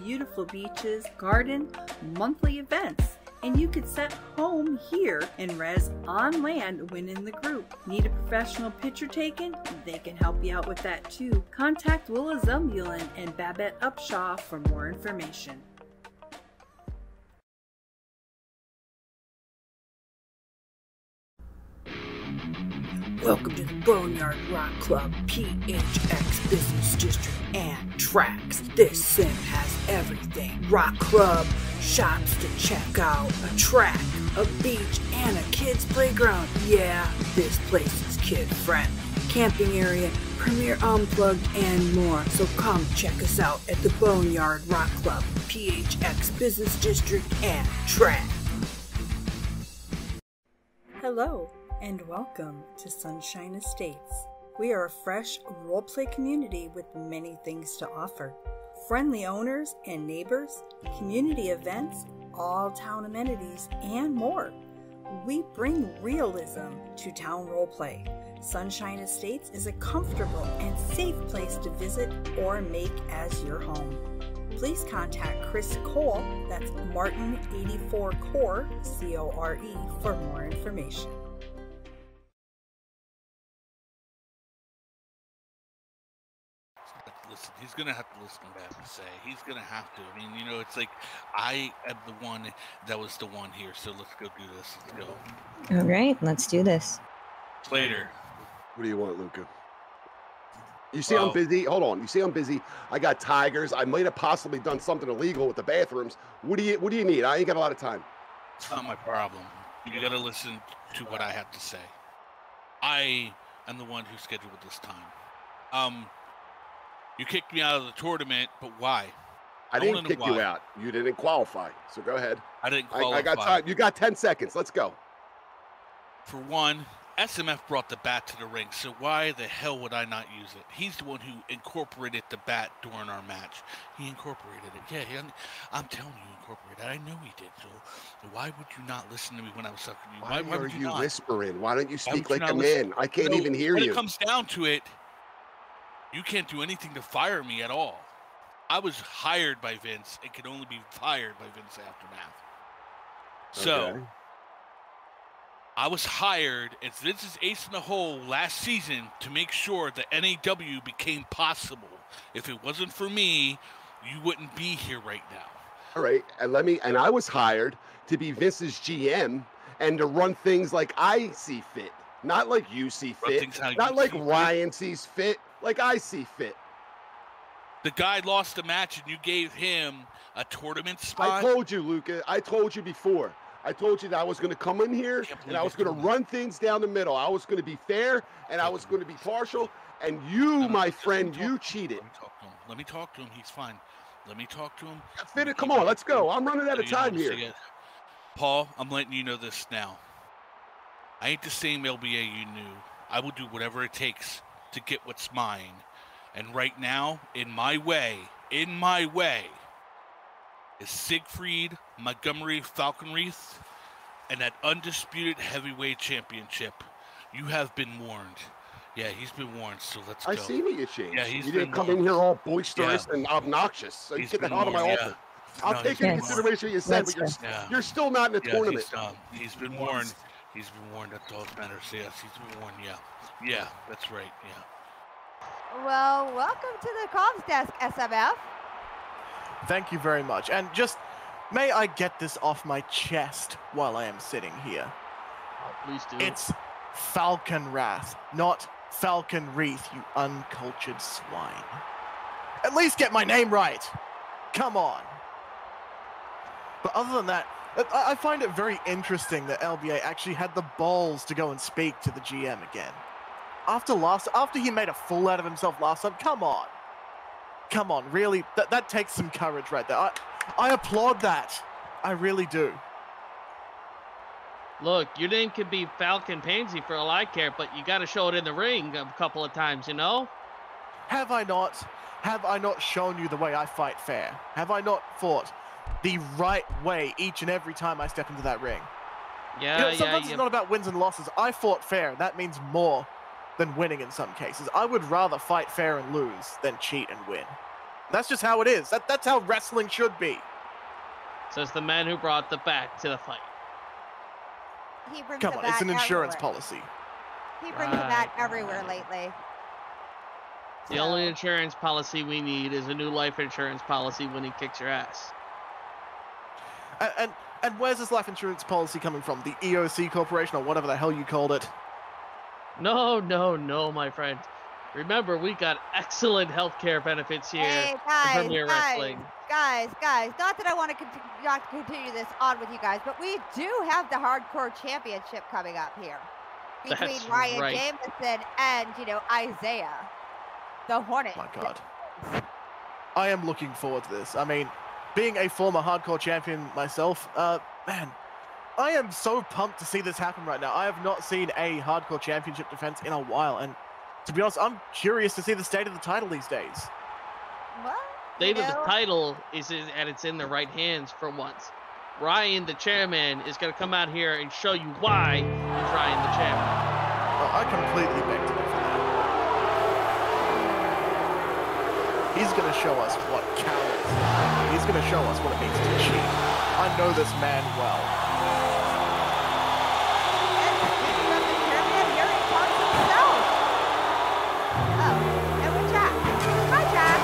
beautiful beaches, garden, monthly events. And you could set home here and res on land when in the group. Need a professional picture taken? They can help you out with that too. Contact Willa Zumbulan and Babette Upshaw for more information. Welcome to the Boneyard Rock Club, PHX Business District, and tracks. This sim has everything. Rock Club, shops to check out, a track, a beach, and a kids' playground. Yeah, this place is kid-friendly. Camping area, Premier Unplugged, and more. So come check us out at the Boneyard Rock Club, PHX Business District, and track. Hello, and welcome to Sunshine Estates. We are a fresh roleplay community with many things to offer. Friendly owners and neighbors, community events, all town amenities, and more. We bring realism to town roleplay. Sunshine Estates is a comfortable and safe place to visit or make as your home. Please contact Chris Cole, that's Martin84Core, C-O-R-E, for more information. Listen, he's going to have to listen to what I have to say. He's going to have to. I mean, you know, it's like I am the one that was the one here, so let's go do this. Let's go. All right, let's do this. Later. What do you want, Luca? You see I'm busy? Hold on. You see I'm busy? I got tigers. I might have possibly done something illegal with the bathrooms. What do you need? I ain't got a lot of time. It's not my problem. You got to listen to what I have to say. I am the one who scheduled this time. You kicked me out of the tournament, but why? I didn't kick you out. You didn't qualify. So go ahead. I didn't qualify. I got time. You got 10 seconds. Let's go. For one, SMF brought the bat to the ring, so why the hell would I not use it? He's the one who incorporated the bat during our match. He incorporated it. Yeah, I'm telling you, he incorporated it. I know he did. So why would you not listen to me when I was talking to you? Why are you whispering? Why don't you speak like a man? I can't even hear you. When it comes down to it, you can't do anything to fire me at all. I was hired by Vince and could only be fired by Vince Aftermath. So, I was hired as Vince's ace in the hole last season to make sure that NAW became possible. If it wasn't for me, you wouldn't be here right now. All right, and I was hired to be Vince's GM and to run things like I see fit, not like you see fit, not like Ryan sees fit. Like I see fit. The guy lost the match and you gave him a tournament spot? I told you, Luca. I told you before. I told you that I was going to come in here and I was going to run things down the middle. I was going to be fair and I was going to be partial. And you, my friend, you cheated. Let me talk to him. He's fine. Let me talk to him. Come on, let's go. I'm running out of time here. Paul, I'm letting you know this now. I ain't the same LBA you knew. I will do whatever it takes to get what's mine. And right now, in my way, is Siegfried, Montgomery Falconreath, and that undisputed heavyweight championship. You have been warned. Yeah, he's been warned, so let's go. I seen you change. Yeah, he's you been didn't come warned. in here all boisterous and obnoxious. So He's get the been hell out of my warned, office. yeah. I'll No, take he's into been consideration what you said, but you're still not in the tournament. He's been warned. He's been warned. That's all that matters. Yes, he's been warned. Yeah. Yeah, that's right. Yeah. Well, welcome to the comms desk, SMF. Thank you very much. And just, may I get this off my chest while I am sitting here? Oh, please do. It's Falcon Wrath, not Falcon Wreath, you uncultured swine. At least get my name right. Come on. But other than that, I find it very interesting that LBA actually had the balls to go and speak to the GM again. After he made a fool out of himself last time, come on. Come on, really? That takes some courage right there. I applaud that. I really do. Look, your name could be Falcon Pansy for all I care, but you got to show it in the ring a couple of times, you know? Have I not? Have I not shown you the way I fight fair? Have I not fought the right way each and every time I step into that ring? Yeah, sometimes it's not about wins and losses. I fought fair. That means more than winning in some cases. I would rather fight fair and lose than cheat and win. That's just how it is. That's how wrestling should be. Says the man who brought the bat to the fight. He brings Come the on, bat it's an insurance everywhere. policy. He brings the bat everywhere lately. The only insurance policy we need is a new life insurance policy when he kicks your ass. And where's this life insurance policy coming from? The EOC Corporation or whatever the hell you called it? No, my friend. Remember, we got excellent healthcare benefits here at Premier Wrestling. Guys, not that I want to continue this on with you guys, but we do have the Hardcore Championship coming up here. Between That's Ryan right. Jameson and, Isaiah, the Hornet. My God. I am looking forward to this. I mean, being a former Hardcore Champion myself, man, I am so pumped to see this happen right now. I have not seen a Hardcore Championship defense in a while, and to be honest, I'm curious to see the state of the title these days. Well, State of the title is and it's in the right hands for once. Ryan, the chairman, is going to come out here and show you why he's Ryan, the chairman. Oh, I completely beg to differ there. He's going to show us what cowards are. He's going to show us what it means to cheat. I know this man well. And speaking of the chairman, here he comes himself. Oh, and with Jack. Hi, Jack.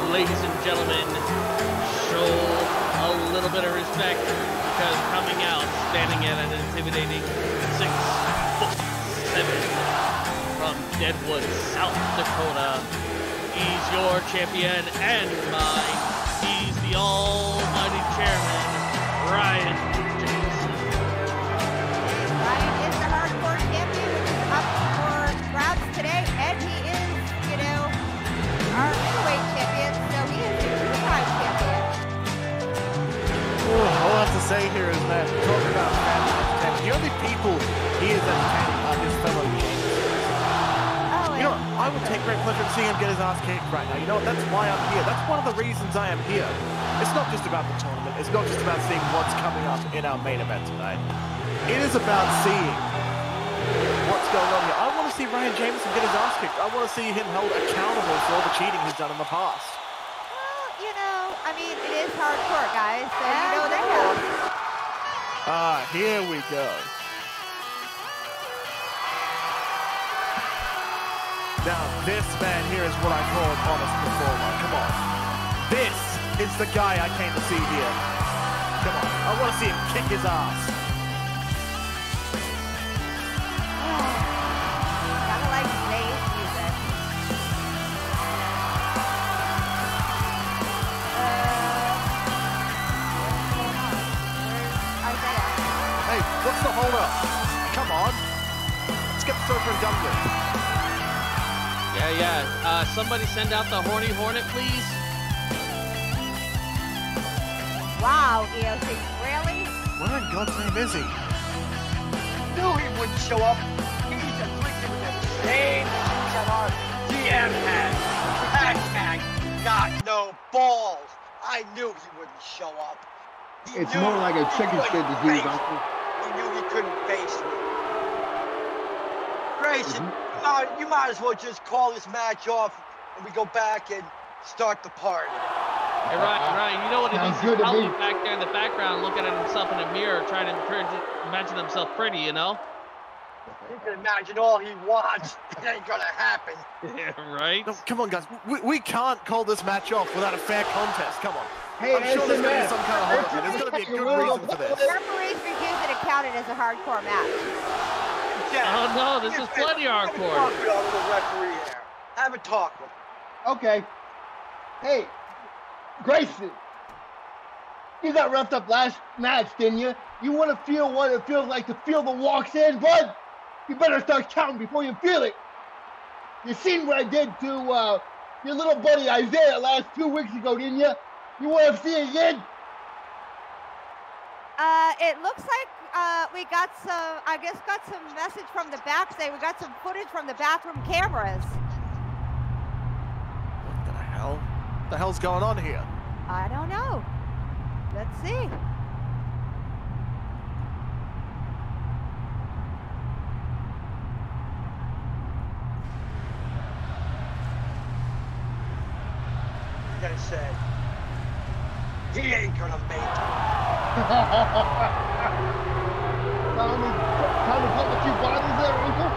Ladies and gentlemen, show a little bit of respect because coming out, standing at an intimidating 6'7" from Deadwood, South Dakota, he's your champion and mine. He's the almighty chairman, Ryan Jameson. Ryan is the Hardcore Champion, which is up for grabs today, and he is, our middleweight champion, so he is the two-time champion. All I have to say here is that, talking about family entertainment, the only people he is entertaining are his fellow champions. I would take great pleasure in seeing him get his ass kicked right now. You know what? That's why I'm here. That's one of the reasons I am here. It's not just about the tournament. It's not just about seeing what's coming up in our main event tonight. It is about seeing what's going on here. I want to see Ryan Jameson get his ass kicked. I want to see him held accountable for all the cheating he's done in the past. Well, it is hardcore, guys, so that counts. Here we go. Now, this man here is what I call an honest performer. Come on. This is the guy I came to see here. Come on. I want to see him kick his ass. Gotta like today's music. Where's Isaiah? Hey, what's the hold up? Come on. Let's get this over and done with. Yeah. Somebody send out the Horny Hornet, please. Wow, EOC, really? Where in God's name is he? Knew he wouldn't show up. He's afflicted with the same disease that our GM has. Hashtag got no balls. I knew he wouldn't show up. It's more like a chicken shit disease, Uncle. He knew he couldn't face me. Grayson, you might as well just call this match off and we go back and start the party. Hey, Ryan, you know what he thinks? He's probably back there in the background looking at himself in a mirror, trying to imagine himself pretty, you know? He can imagine all he wants. It ain't gonna happen. Yeah, right? No, come on, guys. We can't call this match off without a fair contest. Come on. Hey, I'm sure there's going to be some kind of holiday. There's going to be a good reason for this. Referees refused to count it as a hardcore match. Yeah. Oh, no, this is plenty hardcore. Have a talk with the referee here. Have a talk with him. Okay. Hey, Grayson, you got roughed up last match, didn't you? You want to feel what it feels like to feel the walks in, bud? You better start counting before you feel it. You seen what I did to your little buddy Isaiah last 2 weeks ago, didn't you? You want to see it again? It looks like we got some, I guess, got some message from the back saying we got some footage from the bathroom cameras. What the hell? What the hell's going on here? I don't know. Let's see. I'm gonna say, he ain't gonna make it. Time to pop a few bottles there, Uncle?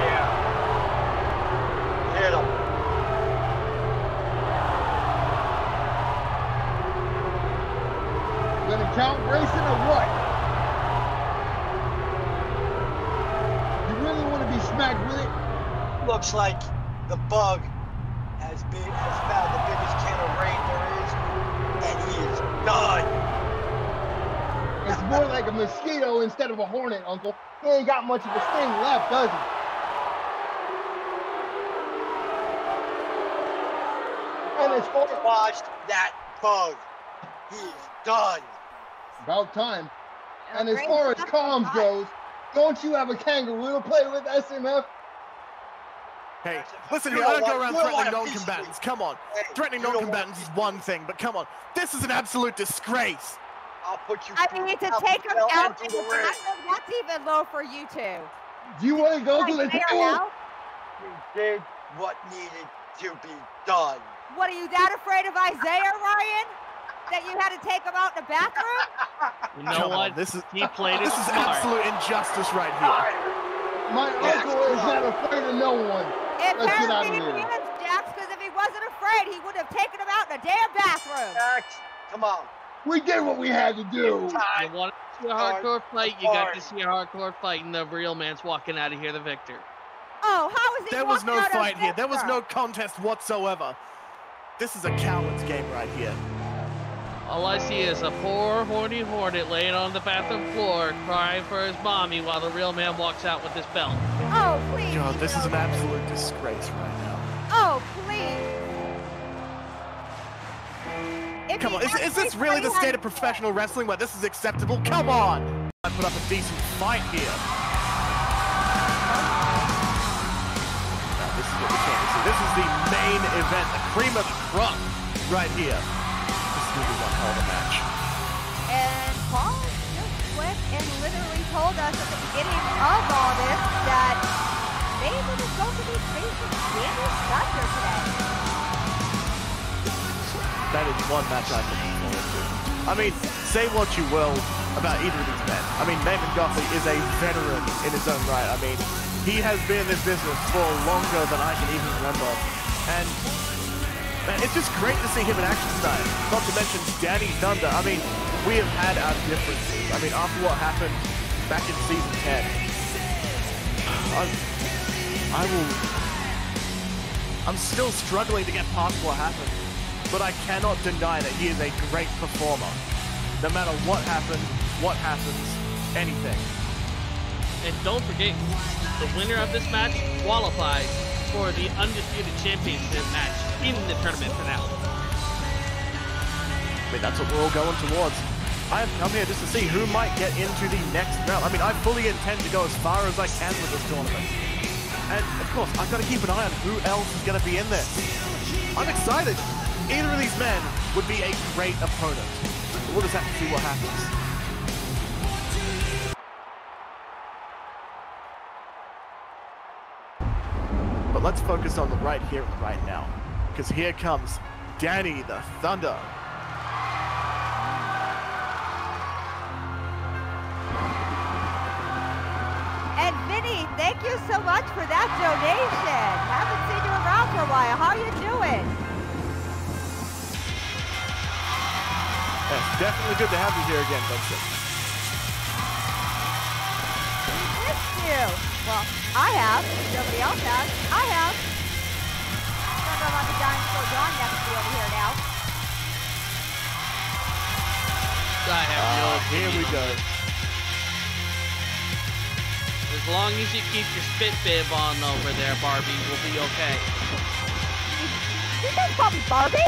Yeah. Hit him. Gonna count Grayson or what? You really want to be smacked with it? Looks like the bug has found the biggest can of rain there is, and he is done. It's more like a mosquito instead of a hornet, Uncle. He ain't got much of a sting left, does he? And as far as watched that bug, he's done. about time. And as far as comms goes, don't you have a kangaroo to play with, SMF? Hey, listen here, I don't go around threatening non-combatants. Come on. Threatening non-combatants is one thing, but come on. This is an absolute disgrace. I'll put you. I mean, to take him out, that's even low for you two. Do you want to go to the table? We did what needed to be done. What, are you that afraid of Isaiah, Ryan? That you had to take him out in the bathroom? You know what? He played it This is smart. absolute injustice right here. My uncle is not afraid of no one. Let's get out of Apparently he here. is, Jax, because if he wasn't afraid, he would have taken him out in a damn bathroom. Jax, come on. We did what we had to do. You want to see a hardcore fight? You got to see a hardcore fight, and the real man's walking out of here the victor. Oh, how is he There was no walking out fight of here. There was victor? no contest whatsoever. This is a coward's game right here. All I see is a poor, horny hornet laying on the bathroom floor, crying for his mommy while the real man walks out with his belt. Oh, please. God, this is an absolute disgrace right now. Oh, please. If Come he on, is actually this really the played state of professional wrestling where this is acceptable? Come on! I put up a decent fight here. Now, this is what we came to see. This is the main event, the cream of the crop right here. This is going to be one hell of a match. And Paul just went and literally told us at the beginning of all this that David is going to be facing Daniel Thunder today. That is one match I'm looking forward to. I mean, say what you will about either of these men. I mean, Nathan Godley is a veteran in his own right. I mean, he has been in this business for longer than I can even remember. And man, it's just great to see him in action tonight. Not to mention Danny Thunder. I mean, we have had our differences. I mean, after what happened back in season 10, I'm still struggling to get past what happened. But I cannot deny that he is a great performer. No matter what happens, anything. And don't forget, the winner of this match qualifies for the Undisputed Championship match in the tournament finale. I mean, that's what we're all going towards. I have come here just to see who might get into the next round. I mean, I fully intend to go as far as I can with this tournament. And, of course, I've got to keep an eye on who else is going to be in this. I'm excited. Either of these men would be a great opponent. But we'll just have to see what happens. But let's focus on the right here and right now. Because here comes Danny the Thunder. And Vinny, thank you so much for that donation. Haven't seen you around for a while. How you doing? Yes, definitely good to have you here again, Vincent. Missed you. Well, I have. Nobody else has. I have. Don't know about the Giants for John next to me over here now. I have no Here we go. As long as you keep your spit bib on over there, Barbie, we'll be okay. You guys call me Barbie?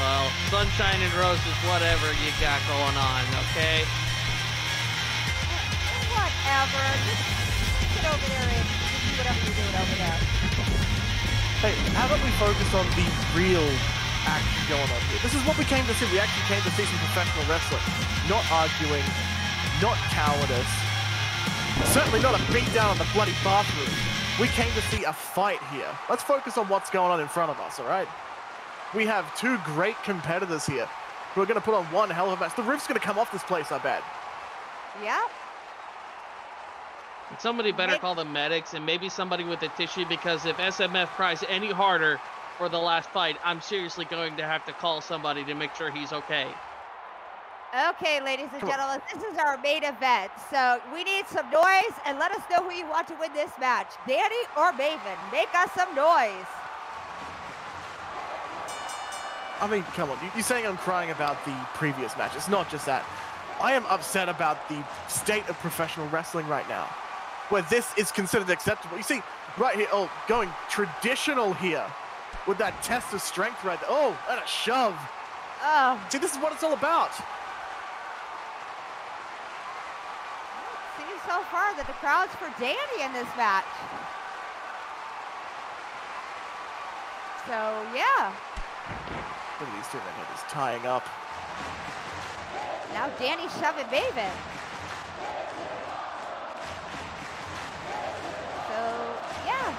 Well, sunshine and roses, whatever you got going on, okay? Whatever. Just get over there and do whatever you're doing over there. Hey, how about we focus on the real action going on here? This is what we came to see. We actually came to see some professional wrestling. Not arguing, not cowardice. Certainly not a beatdown on the bloody bathroom. We came to see a fight here. Let's focus on what's going on in front of us, all right? We have two great competitors here who are going to put on one hell of a match. The roof's going to come off this place, I bet. Yeah. Somebody better call the medics and maybe somebody with a tissue, because if SMF cries any harder for the last fight, I'm seriously going to have to call somebody to make sure he's okay. Okay, ladies and gentlemen, this is our main event. So we need some noise, and let us know who you want to win this match. Danny or Maven, make us some noise. I mean, come on. You're saying I'm crying about the previous match. It's not just that. I am upset about the state of professional wrestling right now, where this is considered acceptable. You see, right here, oh, going traditional here with that test of strength right there. Oh, and a shove. Oh. See, this is what it's all about. It seems so far that the crowd's for Danny in this match. So, yeah. Look at these two men here just tying up. Now Danny's shoving Maven. So, yeah.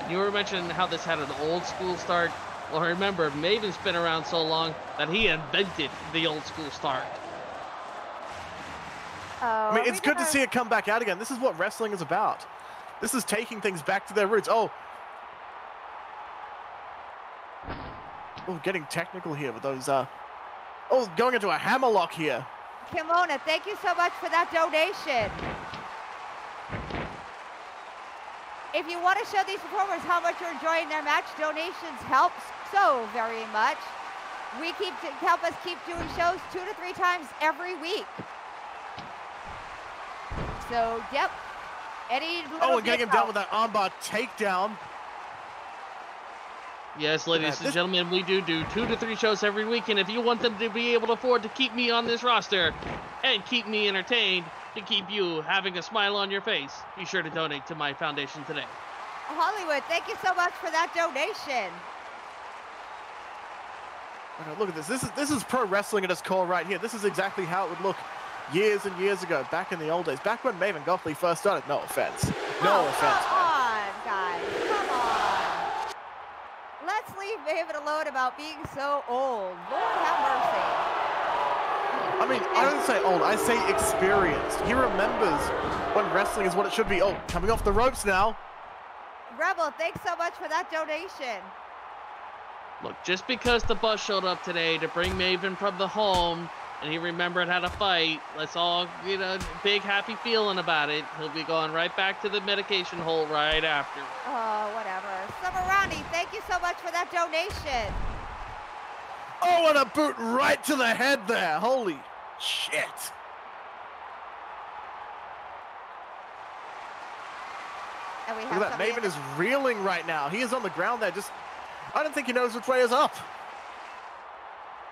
You were mentioning how this had an old school start. Well, remember, Maven's been around so long that he invented the old school start. I mean, it's good to see it come back out again. This is what wrestling is about. This is taking things back to their roots. Oh, getting technical here with those, going into a hammerlock here. Kimona, thank you so much for that donation. If you want to show these performers how much you're enjoying their match, donations help so very much. Help us keep doing shows 2 to 3 times every week. So, yep. And getting him down with that armbar takedown. Yes, ladies and gentlemen, we do 2 to 3 shows every week, and if you want them to be able to afford to keep me on this roster and keep me entertained, to keep you having a smile on your face, be sure to donate to my foundation today. Hollywood, thank you so much for that donation. Okay, look at this. This is pro wrestling at its core right here. This is exactly how it would look years and years ago, back in the old days, back when Maven Gottlieb first started. No offense. No offense. Come on, guys. Come on. Let's leave Maven alone about being so old. Lord have mercy. I mean, I don't say old, I say experienced. He remembers when wrestling is what it should be. Oh, coming off the ropes now. Rebel, thanks so much for that donation. Look, just because the bus showed up today to bring Maven from the home and he remembered how to fight, let's all get a big happy feeling about it. He'll be going right back to the medication hole right after. Oh, whatever. Summer Ronnie, thank you so much for that donation. Oh, and a boot right to the head there. Holy shit. And we have look at that. Maven is reeling right now. He is on the ground there. I don't think he knows which way is up.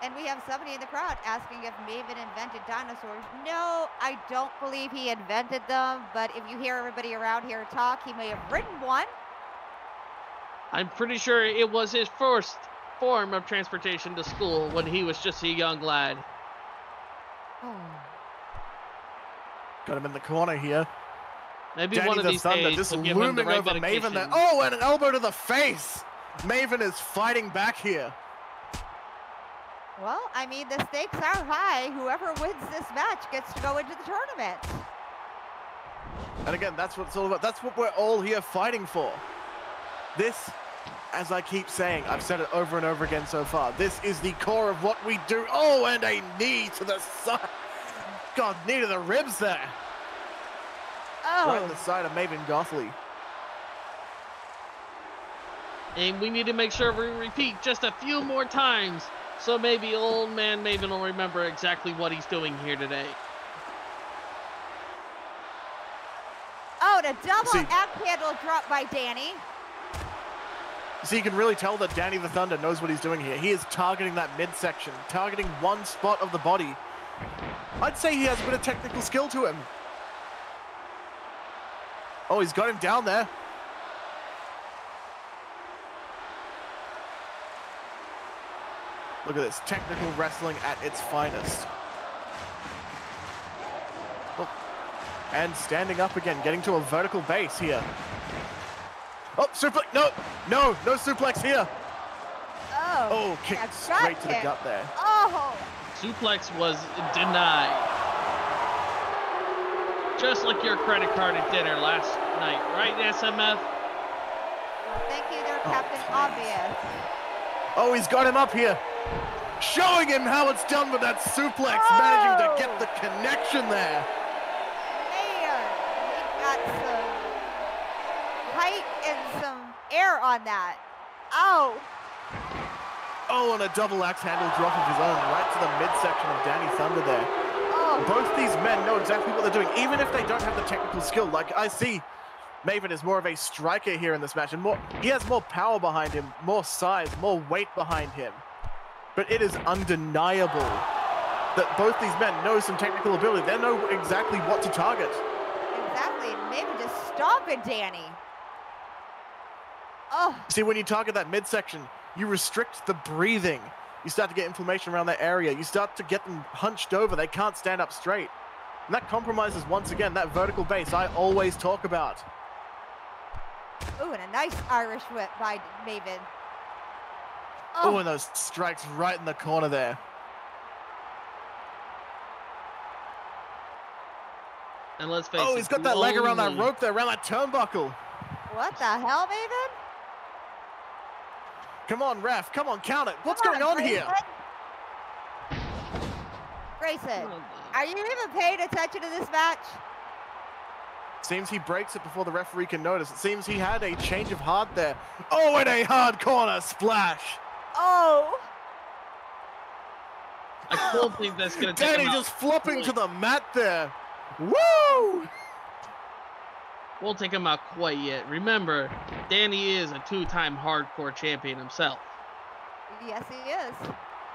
And we have somebody in the crowd asking if Maven invented dinosaurs. No, I don't believe he invented them, but if you hear everybody around here talk, he may have written one. I'm pretty sure it was his first form of transportation to school when he was just a young lad. Oh. Got him in the corner here. Maybe Danny one of the these Thunder days just he'll give him the looming right over Maven medication. there. Oh, and an elbow to the face. Maven is fighting back here. Well, I mean, the stakes are high. Whoever wins this match gets to go into the tournament. And again, that's what it's all about. That's what we're all here fighting for. This, as I keep saying, I've said it over and over again so far, this is the core of what we do. Oh, and a knee to the side. God, knee to the ribs there. Oh. Right on the side of Maven Gothely. And we need to make sure we repeat just a few more times, so maybe old man Maven will remember exactly what he's doing here today. Oh, and a double axe handle drop by Danny. So you can really tell that Danny the Thunder knows what he's doing here. He is targeting that midsection, targeting one spot of the body. I'd say he has a bit of technical skill to him. Oh, he's got him down there. Look at this, technical wrestling at its finest. Oh. And standing up again, getting to a vertical base here. Oh, suplex, no suplex here. Oh, kicked straight to the gut there. Oh. Suplex was denied. Just like your credit card at dinner last night, right, SMF? Well, thank you there, Captain Obvious. Oh, he's got him up here. Showing him how it's done with that suplex, managing to get the connection there. Man, he got some height and some air on that. Oh. Oh, and a double axe handle drop of his own right to the midsection of Danny Thunder there. Oh. Both these men know exactly what they're doing, even if they don't have the technical skill. Like, I see Maven is more of a striker here in this match, and he has more power behind him, more size, more weight behind him. But it is undeniable that both these men know some technical ability. They know exactly what to target. Exactly, and maybe just stomping Danny. Oh. See, when you target that midsection, you restrict the breathing. You start to get inflammation around that area. You start to get them hunched over. They can't stand up straight. And that compromises, once again, that vertical base I always talk about. Ooh, and a nice Irish whip by Maven. Oh, and those strikes right in the corner there. And let's face it. Oh, he's got that leg around that rope there, around that turnbuckle. What the hell, Maven? Come on, ref. Come on, count it. What's going on here? Grayson, are you even paying attention to this match? Seems he breaks it before the referee can notice. It seems he had a change of heart there. Oh, and a hard corner splash. Oh. I don't think that's going to take Danny him out. just flopping to the mat there. Woo! Won't take him out quite yet. Remember, Danny is a two-time hardcore champion himself. Yes, he is.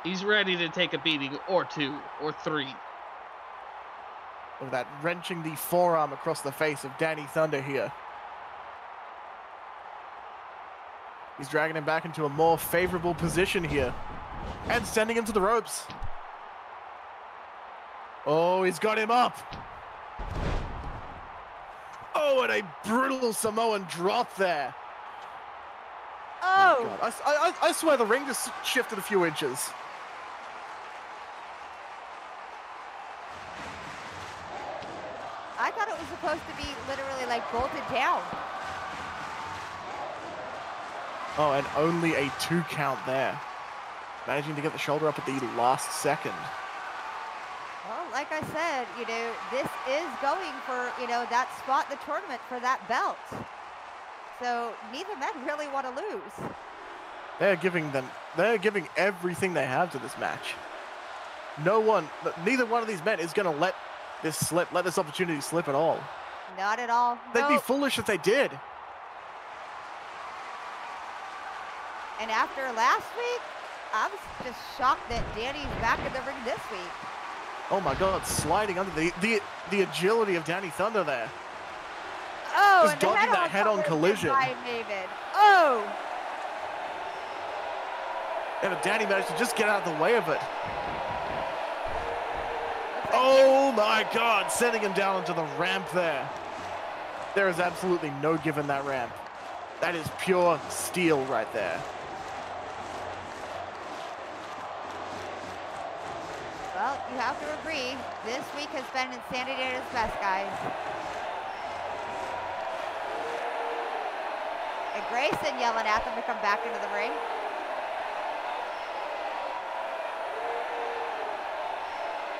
He's ready to take a beating, or two, or three. Look at that, wrenching the forearm across the face of Danny Thunder here. He's dragging him back into a more favorable position here. And sending him to the ropes. Oh, he's got him up. Oh, and a brutal Samoan drop there. Oh. God. I swear the ring just shifted a few inches. I thought it was supposed to be literally like bolted down. Oh, and only a 2 count there. Managing to get the shoulder up at the last second. Well, like I said, you know, this is going for, you know, that spot in the tournament for that belt. So neither men really want to lose. They're giving everything they have to this match. Neither one of these men is going to let this opportunity slip at all. Not at all. They'd be foolish if they did. And after last week, I was just shocked that Danny's back in the ring this week. Oh my God, sliding under the agility of Danny Thunder there. Oh, just and dodging that head-on collision. By Maven. Oh. Yeah, but Danny managed to just get out of the way of it. Oh my God, sending him down onto the ramp there. There is absolutely no give in that ramp. That is pure steel right there. Well, you have to agree, this week has been Insanity at its best, guys. And Grayson yelling at them to come back into the ring.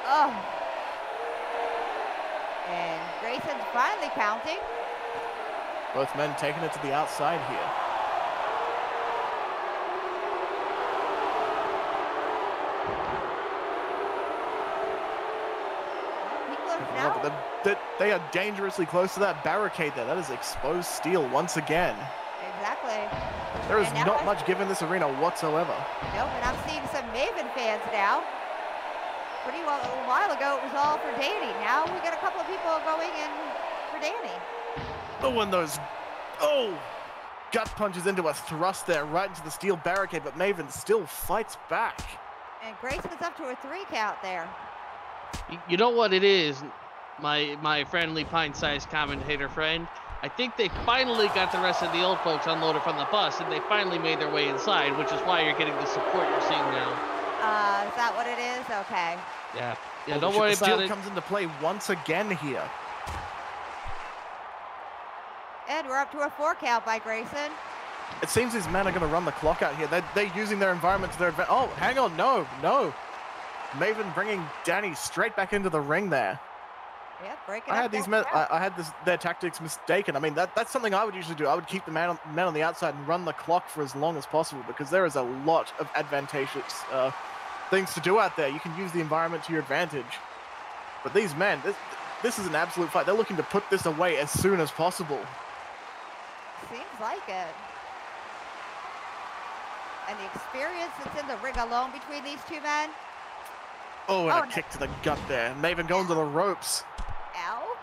Oh. And Grayson's finally counting. Both men taking it to the outside here. They are dangerously close to that barricade there. That is exposed steel once again. Exactly. There is not much give in this arena whatsoever. Nope, and I'm seeing some Maven fans now. A while ago, it was all for Danny. Now we got a couple of people going in for Danny. Oh, and those, gut punches into a thrust there, right into the steel barricade, but Maven still fights back. And Grayson's up to a 3 count there. You know what it is, my friendly pint-sized commentator friend? I think they finally got the rest of the old folks unloaded from the bus, and they finally made their way inside, which is why you're getting the support you're seeing now. Is that what it is? Okay. Yeah, don't worry about it. Steel comes into play once again here. And we're up to a 4 count by Grayson. It seems these men are going to run the clock out here. They're using their environment to their advantage. Oh, hang on, no. Maven bringing Danny straight back into the ring there. Yep, breaking I had these men. I had their tactics mistaken. I mean, that's something I would usually do. I would keep the men on the outside and run the clock for as long as possible because there is a lot of advantageous things to do out there. You can use the environment to your advantage. But these men, this is an absolute fight. They're looking to put this away as soon as possible. Seems like it. And the experience that's in the ring alone between these two men. Oh, and a kick to the gut there. Maven going to the ropes. Ow.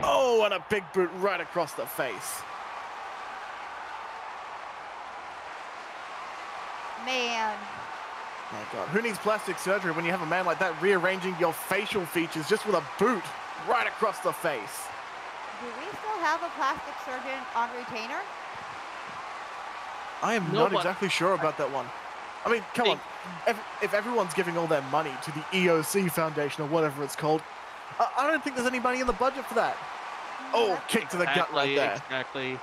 Oh, and a big boot right across the face. Man. My God, who needs plastic surgery when you have a man like that rearranging your facial features just with a boot right across the face? Do we still have a plastic surgeon on retainer? I am not exactly sure about that one. I mean, come on. If everyone's giving all their money to the EOC Foundation or whatever it's called, I don't think there's any money in the budget for that. Oh, kick to the gut right there. Exactly.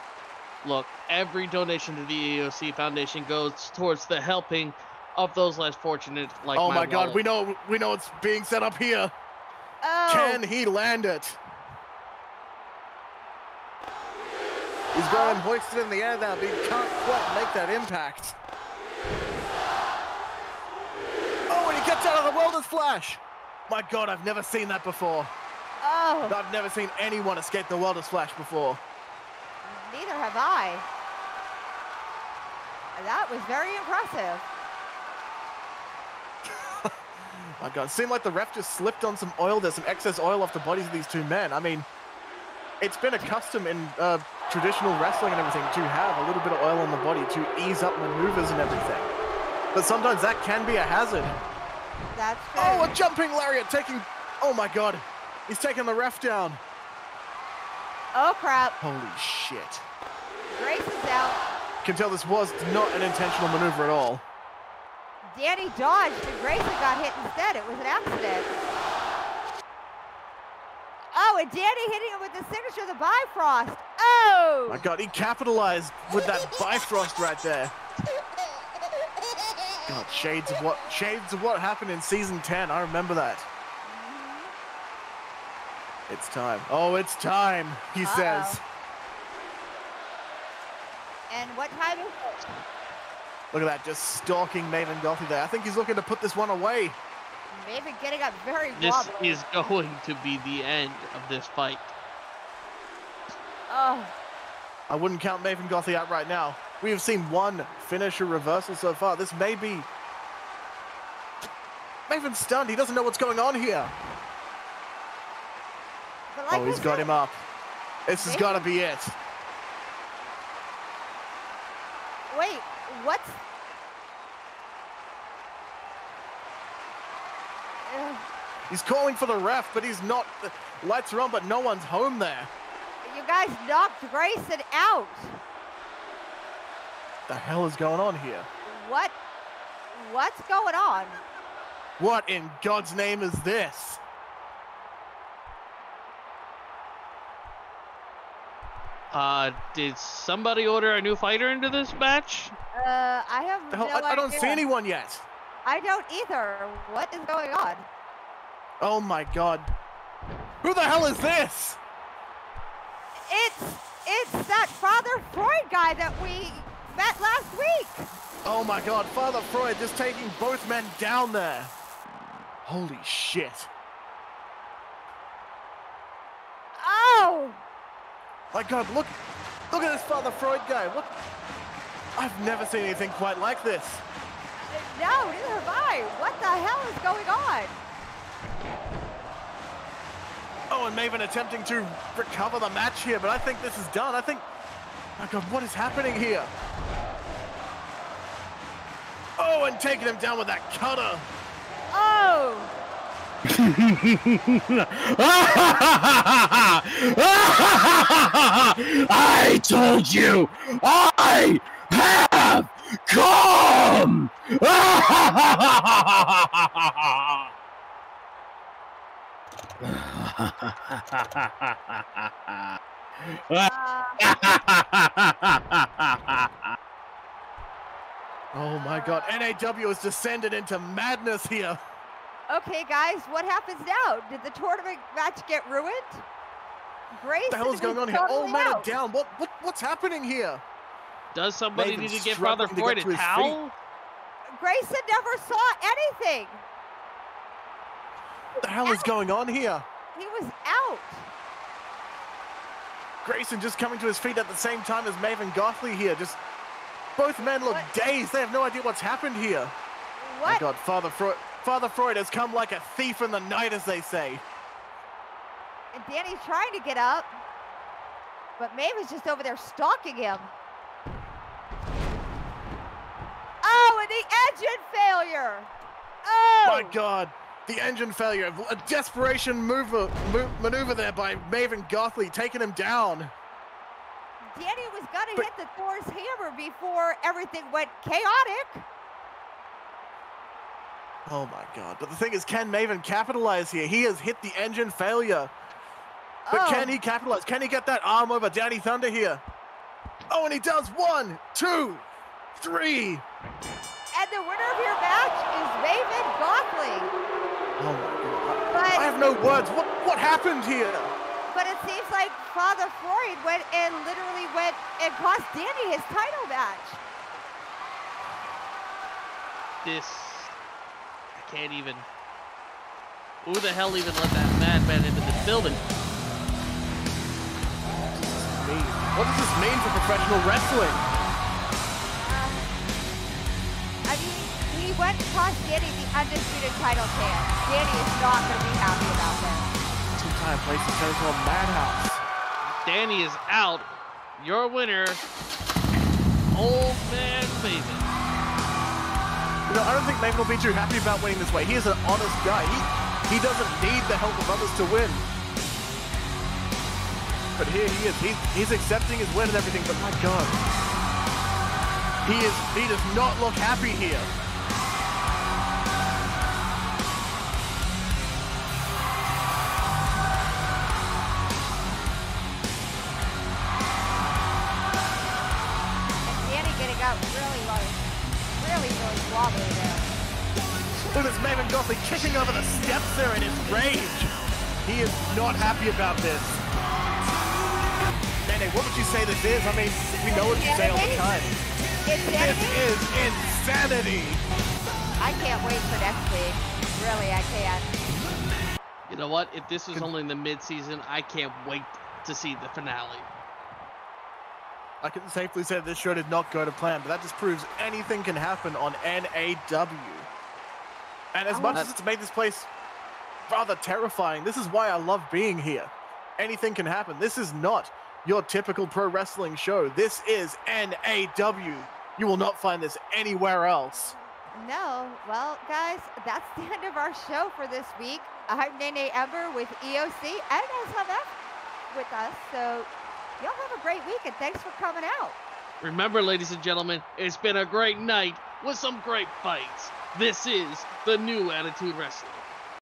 Look, every donation to the EOC Foundation goes towards the helping of those less fortunate, like oh my God, we know it's being set up here. Oh. Can he land it? He's going hoisted in the air now, but he can't quite make that impact. Oh, and he gets out of the Welder's Flash. My God, I've never seen that before. Oh. I've never seen anyone escape the Welder's Flash before. Neither have I. That was very impressive. My God, it seemed like the ref just slipped on some oil. There's some excess oil off the bodies of these two men. I mean, it's been a custom in traditional wrestling and everything to have a little bit of oil on the body to ease up maneuvers and everything. But sometimes that can be a hazard. That's true. Oh, a jumping lariat taking... Oh my God, he's taking the ref down. Oh crap. Holy shit. Grayson's out. Can tell this was not an intentional maneuver at all. Danny dodged and Grayson got hit instead. It was an accident. Oh, and Danny hitting him with the signature of the Bifrost. Oh! My God, he capitalized with that Bifrost right there. God, shades of what happened in season 10. I remember that. It's time. Oh, it's time, he says. And what time is it? Look at that, just stalking Maven Gothy there. I think he's looking to put this one away. Maven getting up very This wobbly. is going to be the end of this fight. Oh. I wouldn't count Maven Gothy out right now. We have seen one finisher reversal so far. This may be... Maven's stunned. He doesn't know what's going on here. Like he's got him up. This has got to be it. Wait, what's... He's calling for the ref, but he's not. The lights are on, but no one's home there. You guys knocked Grayson out. The hell is going on here? What's going on? What in God's name is this? Did somebody order a new fighter into this match? I have The hell, no idea. I don't see anyone yet. I don't either. What is going on? Oh my God. Who the hell is this? It's that Father Freud guy that we met last week. Oh my God, Father Freud just taking both men down there. Holy shit. Oh! My God, look at this Father Freud guy. What? I've never seen anything quite like this. No, neither have I. What the hell is going on? Oh, and Maven attempting to recover the match here, but I think this is done. I think, my God, what is happening here? Oh, and taking him down with that cutter. Oh! I told you, I have come! Oh my God, NAW has descended into madness here. Okay, guys, what happens now? Did the tournament match get ruined? Grayson, What the hell is going on here? totally All men are out. down. What's happening here? Does somebody Maven's need to get Father struggling to Freud get a to his towel? Grayson never saw anything. What the hell is going on here? He was out. Grayson just coming to his feet at the same time as Maven Gothley here. Just both men look dazed. They have no idea what's happened here. What? My God, Father Freud has come like a thief in the night, as they say. And Danny's trying to get up, but Maven's just over there stalking him. Oh, and the engine failure. Oh! My God, the engine failure. A desperation maneuver there by Maven Gothley, taking him down. Danny was gonna hit the Thor's hammer before everything went chaotic. Oh my God, but the thing is, can Maven capitalize here? He has hit the engine failure. But can he capitalize? Can he get that arm over Danny Thunder here? Oh, and he does. 1, 2, 3. And the winner of your match is Maven Gothley. Oh my God. But I have no words. What happened here? But it seems like Father Freud went and cost Danny his title match. I can't even. Who the hell even let that madman into this building? What does this mean for professional wrestling? I mean, he went and cost Danny the undisputed title chance. Danny is not going to be happy about this. Two-time place to turn into a madhouse. Danny is out. Your winner, Old Man Maven. You know, I don't think Maven will be too happy about winning this way. He is an honest guy. He doesn't need the help of others to win. But here he is. He's accepting his win and everything, but my God. He does not look happy here. really wobbly there. Look at this Maven Gothley kicking over the steps there in his rage. He is not happy about this. Nene, what would you say this is? I mean, we know what you say all the time. This is insanity. I can't wait for next week. Really, I can't. You know what? If this is only the mid-season, I can't wait to see the finale. I can safely say this show did not go to plan, but that just proves anything can happen on NAW. And as much as it's made this place rather terrifying, this is why I love being here. Anything can happen. This is not your typical pro wrestling show. This is NAW. You will not find this anywhere else. No. Well, guys, that's the end of our show for this week. I'm Nene Ember with EOC and SMF with us. So Y'all have a great week, and thanks for coming out. Remember, ladies and gentlemen, it's been a great night with some great fights. This is the New Attitude Wrestling.